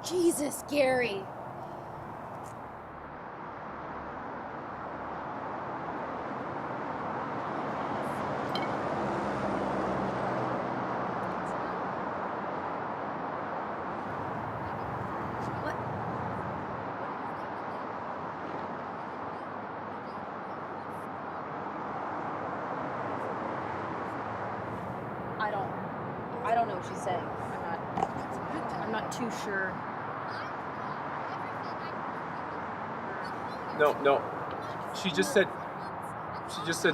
Jesus, Gary. I don't know what she's saying. I'm not too sure. No. She just said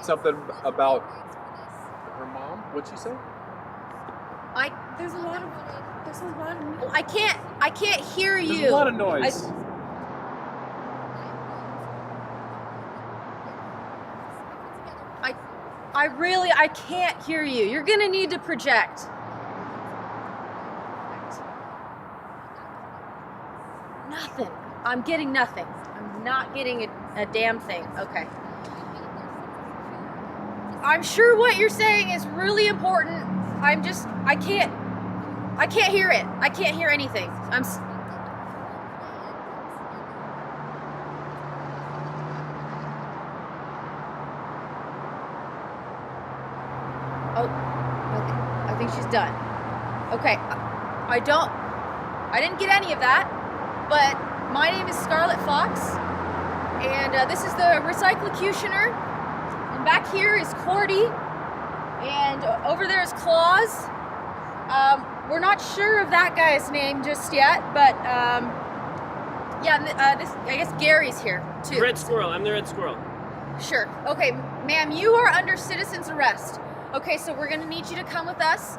something about her mom. What'd she say? There's a lot of I can't hear you. There's a lot of noise. I can't hear you. You're gonna need to project. Nothing. I'm getting nothing. I'm not getting a damn thing. Okay. I'm sure what you're saying is really important. I can't hear it. I can't hear anything. I think she's done. Okay. I didn't get any of that, but my name is Scarlett Fox, and this is the Recyclocutioner, and back here is Cordy, and over there is Claus. We're not sure of that guy's name just yet, but I guess Gary's here too. Red Squirrel. I'm the Red Squirrel. Sure. Okay, ma'am, you are under citizen's arrest. Okay, so we're gonna need you to come with us.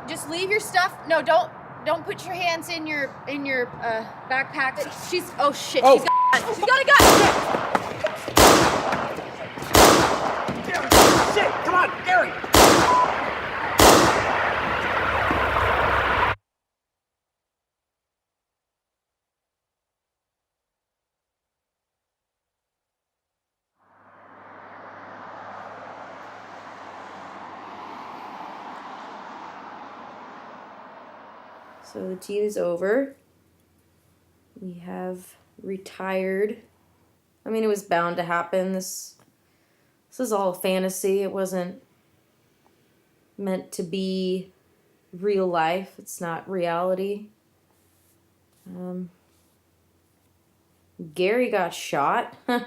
Just leave your stuff. No, don't put your hands in your backpack. Oh shit, Oh. she's got a gun. She's got a gun. Shit! Come on, Gary! So the tea is over. We have retired. I mean, it was bound to happen. This is all fantasy. It wasn't meant to be real life. It's not reality. Gary got shot. Huh.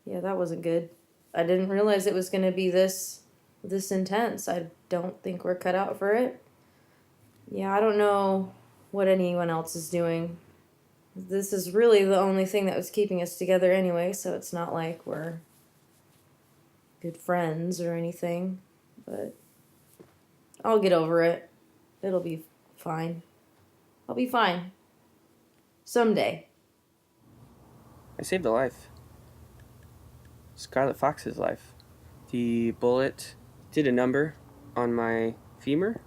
Yeah, that wasn't good. I didn't realize it was going to be this intense. I don't think we're cut out for it. Yeah, I don't know what anyone else is doing. This is really the only thing that was keeping us together anyway, so it's not like we're good friends or anything. But I'll get over it. It'll be fine. I'll be fine. Someday. I saved a life. Scarlett Fox's life. The bullet did a number on my femur.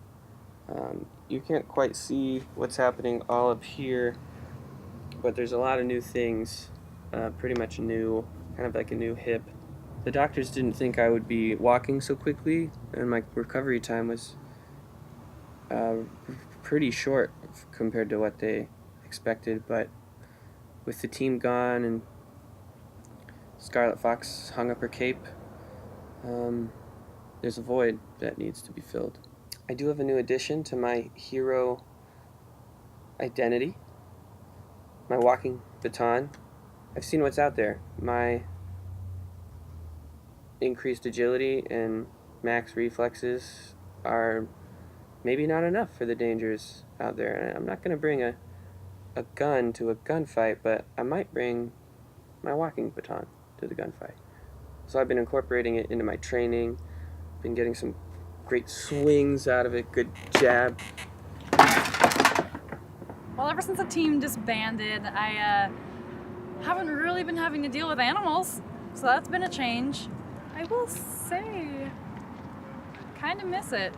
You can't quite see what's happening all up here, but there's a lot of new things, pretty much new, kind of like a new hip. The doctors didn't think I would be walking so quickly, and my recovery time was pretty short compared to what they expected, but with the team gone and Scarlet Fox hung up her cape, there's a void that needs to be filled. I do have a new addition to my hero identity, my walking baton. I've seen what's out there. My increased agility and max reflexes are maybe not enough for the dangers out there. And I'm not going to bring a gun to a gunfight, but I might bring my walking baton to the gunfight. So I've been incorporating it into my training, been getting some great swings out of it, good jab. Well, ever since the team disbanded, I haven't really been having to deal with animals, so that's been a change. I will say, kind of miss it.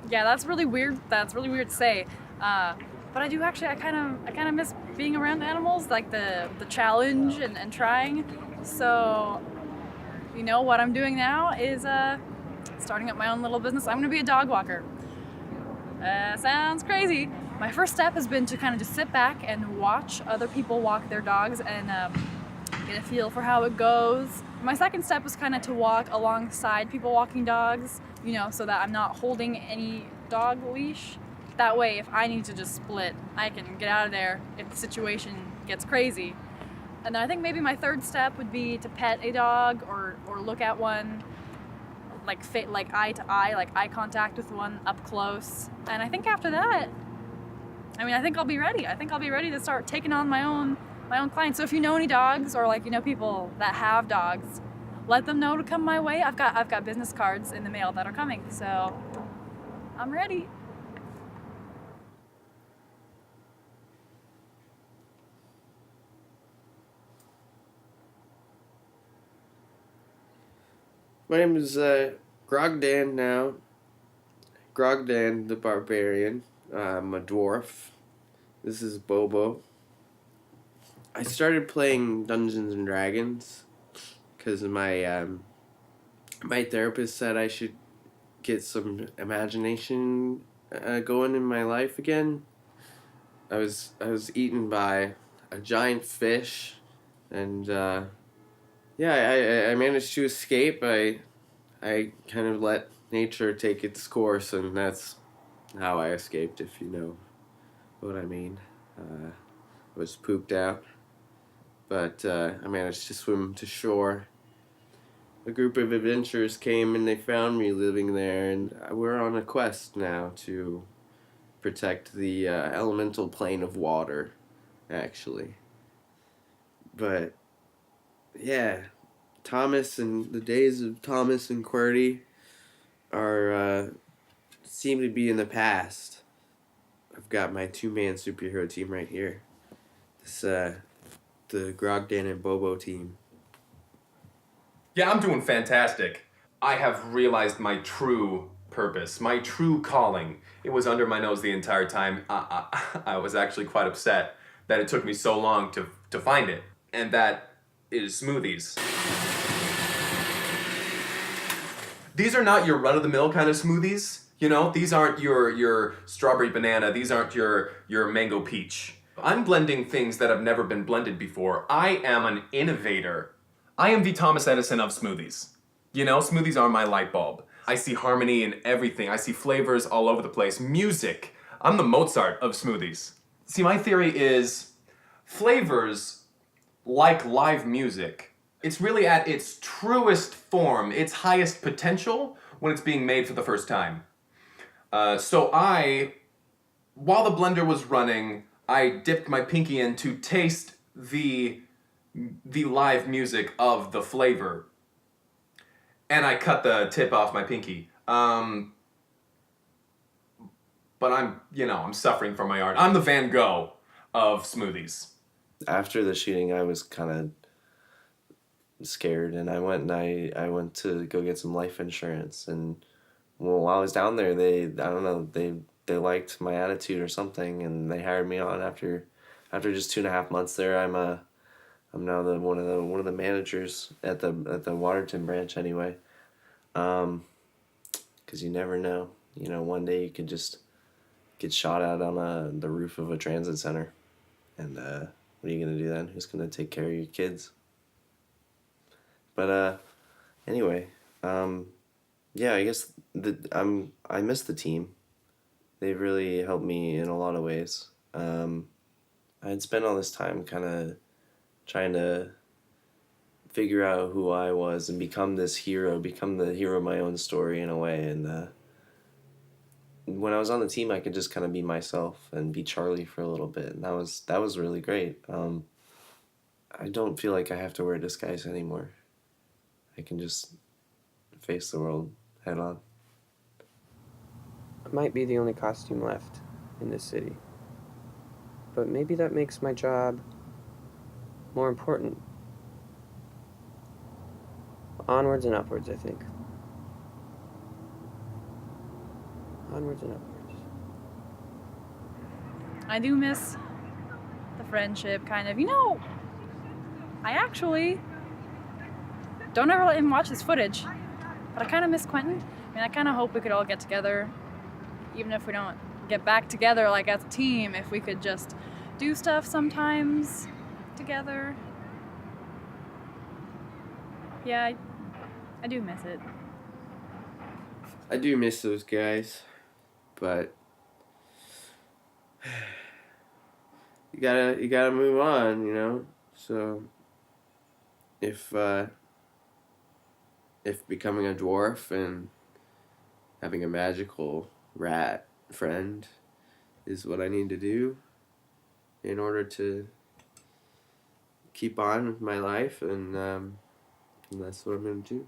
Yeah, that's really weird. That's really weird to say. But I do actually. I kind of miss being around animals, like the challenge and trying. So, you know, what I'm doing now is starting up my own little business. I'm gonna be a dog walker. Sounds crazy. My first step has been to kind of just sit back and watch other people walk their dogs and get a feel for how it goes. My second step was kind of to walk alongside people walking dogs, you know, so that I'm not holding any dog leash. That way, if I need to just split, I can get out of there if the situation gets crazy. And then I think maybe my third step would be to pet a dog or look at one, like eye to eye, like eye contact with one up close. And I think after that, I think I'll be ready. I think I'll be ready to start taking on my own clients. So if you know any dogs or like, you know, people that have dogs, let them know to come my way. I've got business cards in the mail that are coming, so I'm ready. My name is Grogdan now. Grogdan the Barbarian. I'm a dwarf. This is Bobo. I started playing Dungeons and Dragons because my my therapist said I should get some imagination going in my life again. I was eaten by a giant fish, and I managed to escape. I kind of let nature take its course, and that's how I escaped, if you know what I mean. I was pooped out, but I managed to swim to shore. A group of adventurers came and they found me living there, and we're on a quest now to protect the elemental plane of water, actually. But yeah, Thomas and the days of Thomas and QWERTY are seem to be in the past. I've got my two-man superhero team right here. This the Grogdan and Bobo team. Yeah, I'm doing fantastic. I have realized my true purpose, my true calling. It was under my nose the entire time. I was actually quite upset that it took me so long to find it. And that is smoothies. These are not your run-of-the-mill kind of smoothies. You know, these aren't your strawberry banana. These aren't your mango peach. I'm blending things that have never been blended before. I am an innovator. I am the Thomas Edison of smoothies. You know, smoothies are my light bulb. I see harmony in everything. I see flavors all over the place. Music. I'm the Mozart of smoothies. See, my theory is flavors, like live music, it's really at its truest form, its highest potential when it's being made for the first time. So while the blender was running, I dipped my pinky in to taste the live music of the flavor. And I cut the tip off my pinky. But I'm suffering from my art. I'm the Van Gogh of smoothies. After the shooting, I was kind of scared, and I went to go get some life insurance. And while I was down there, they liked my attitude or something, and they hired me on after after just 2.5 months there, I'm now one of the managers at the Waterton branch anyway. 'Cause you never know. You know, one day you could just get shot at on the roof of a transit center, and what are you gonna do then? Who's gonna take care of your kids? But anyway, yeah, I guess I miss the team. They've really helped me in a lot of ways. I had spent all this time kind of trying to figure out who I was and become this hero, become the hero of my own story in a way. And when I was on the team, I could just kind of be myself and be Charlie for a little bit, and that was really great. I don't feel like I have to wear a disguise anymore. I can just face the world head on. I might be the only costume left in this city, but maybe that makes my job more important. Onwards and upwards, I think. Onwards and upwards. I do miss the friendship, kind of. You know, I actually don't ever let him watch this footage, but I kind of miss Quentin. I mean, I kind of hope we could all get together, even if we don't get back together like as a team, if we could just do stuff sometimes together. Yeah, I do miss it. I do miss those guys, but you gotta move on, you know. So if becoming a dwarf and having a magical rat friend is what I need to do in order to keep on with my life, and that's what I'm gonna do.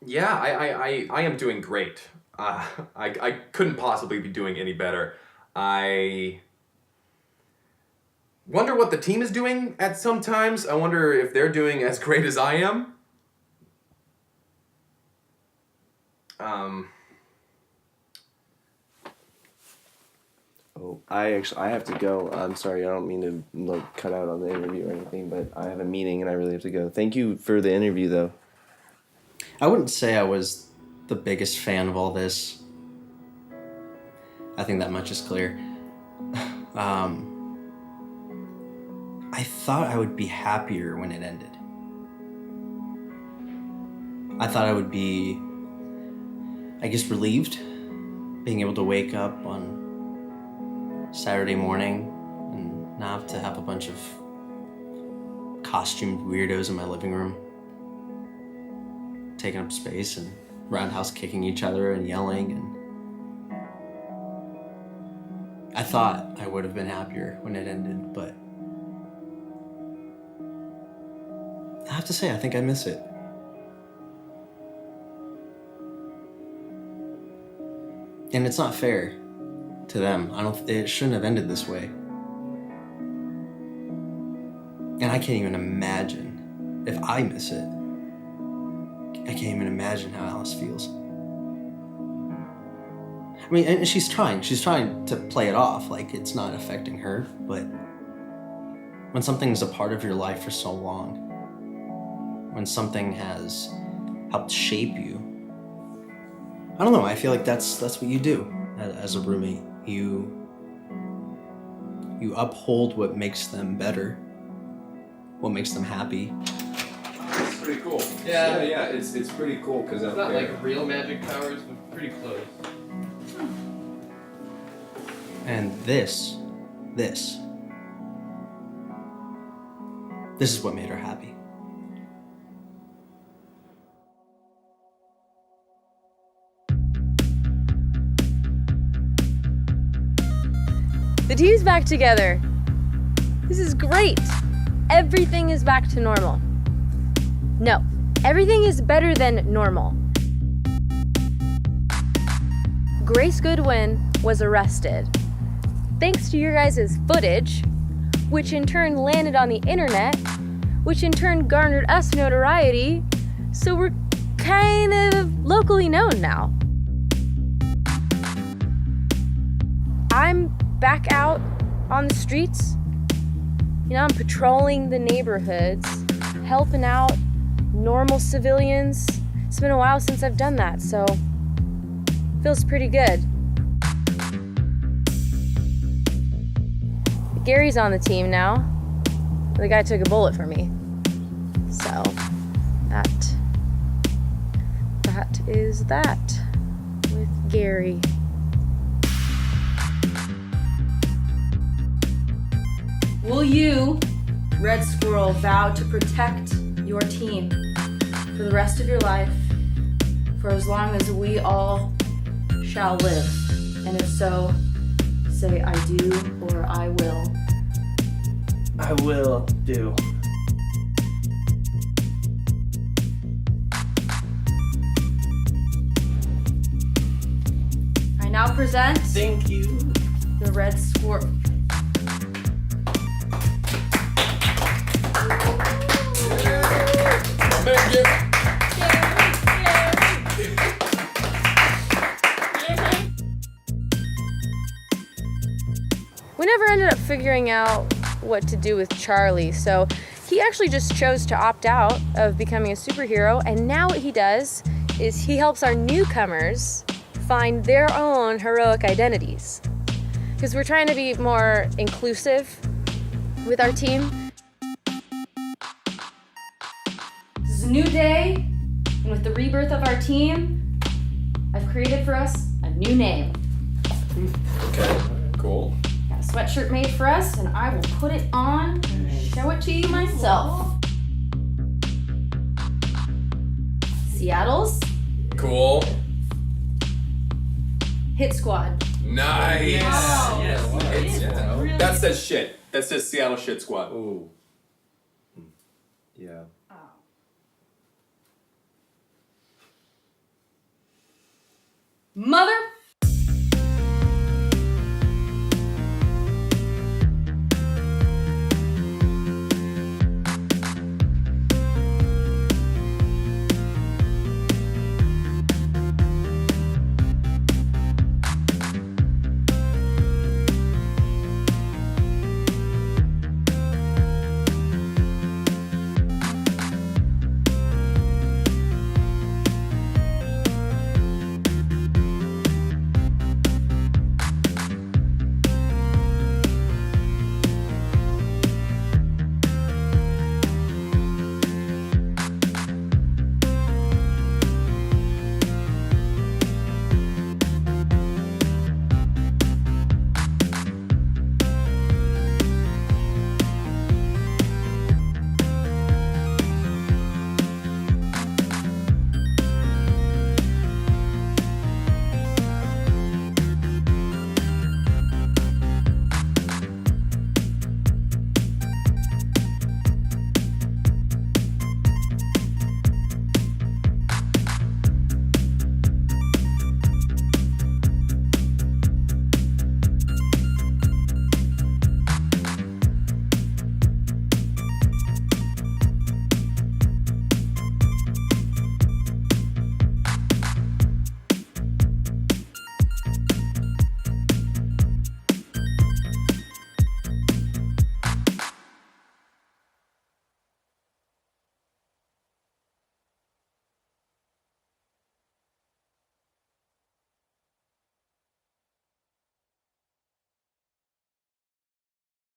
Yeah, I am doing great. I couldn't possibly be doing any better. I wonder what the team is doing at some times. I wonder if they're doing as great as I am. Oh, I have to go. I'm sorry, I don't mean to cut out on the interview or anything, but I have a meeting and I really have to go. Thank you for the interview, though. I wouldn't say I was the biggest fan of all this. I think that much is clear. I thought I would be happier when it ended. I thought I would be, I guess, relieved, being able to wake up on Saturday morning and not to have a bunch of costumed weirdos in my living room taking up space and roundhouse kicking each other and yelling, and I thought I would have been happier when it ended, but I have to say I think I miss it. And it's not fair to them. It shouldn't have ended this way. And I can't even imagine if I miss it. I can't even imagine how Alice feels. I mean, and she's trying to play it off like it's not affecting her, but when something's a part of your life for so long, when something has helped shape you, I don't know, I feel like that's what you do as a roommate. You uphold what makes them better, what makes them happy. It's pretty cool. Yeah. It's pretty cool because It's not like real magic powers, but pretty close. And this is what made her happy. The team's back together. This is great. Everything is back to normal. No, everything is better than normal. Grace Goodwin was arrested. Thanks to your guys' footage, which in turn landed on the internet, which in turn garnered us notoriety, so we're kind of locally known now. I'm back out on the streets. You know, I'm patrolling the neighborhoods, helping out normal civilians. It's been a while since I've done that, so feels pretty good. Gary's on the team now. The guy took a bullet for me. So that is that with Gary. Will you, Red Squirrel, vow to protect your team for the rest of your life, for as long as we all shall live? And if so, say I do or I will. I will do. I now present. Thank you. The Red Squirrel. We never ended up figuring out what to do with Charlie, so he actually just chose to opt out of becoming a superhero, and now what he does is he helps our newcomers find their own heroic identities. Because we're trying to be more inclusive with our team. This is a new day, and with the rebirth of our team, I've created for us a new name. Okay, cool. Got a sweatshirt made for us, and I will put it on and show it to you myself. Seattle's Cool. Hit Squad. Nice. Yes. Yeah. That says shit. That says Seattle Shit Squad. Ooh. Yeah. Mother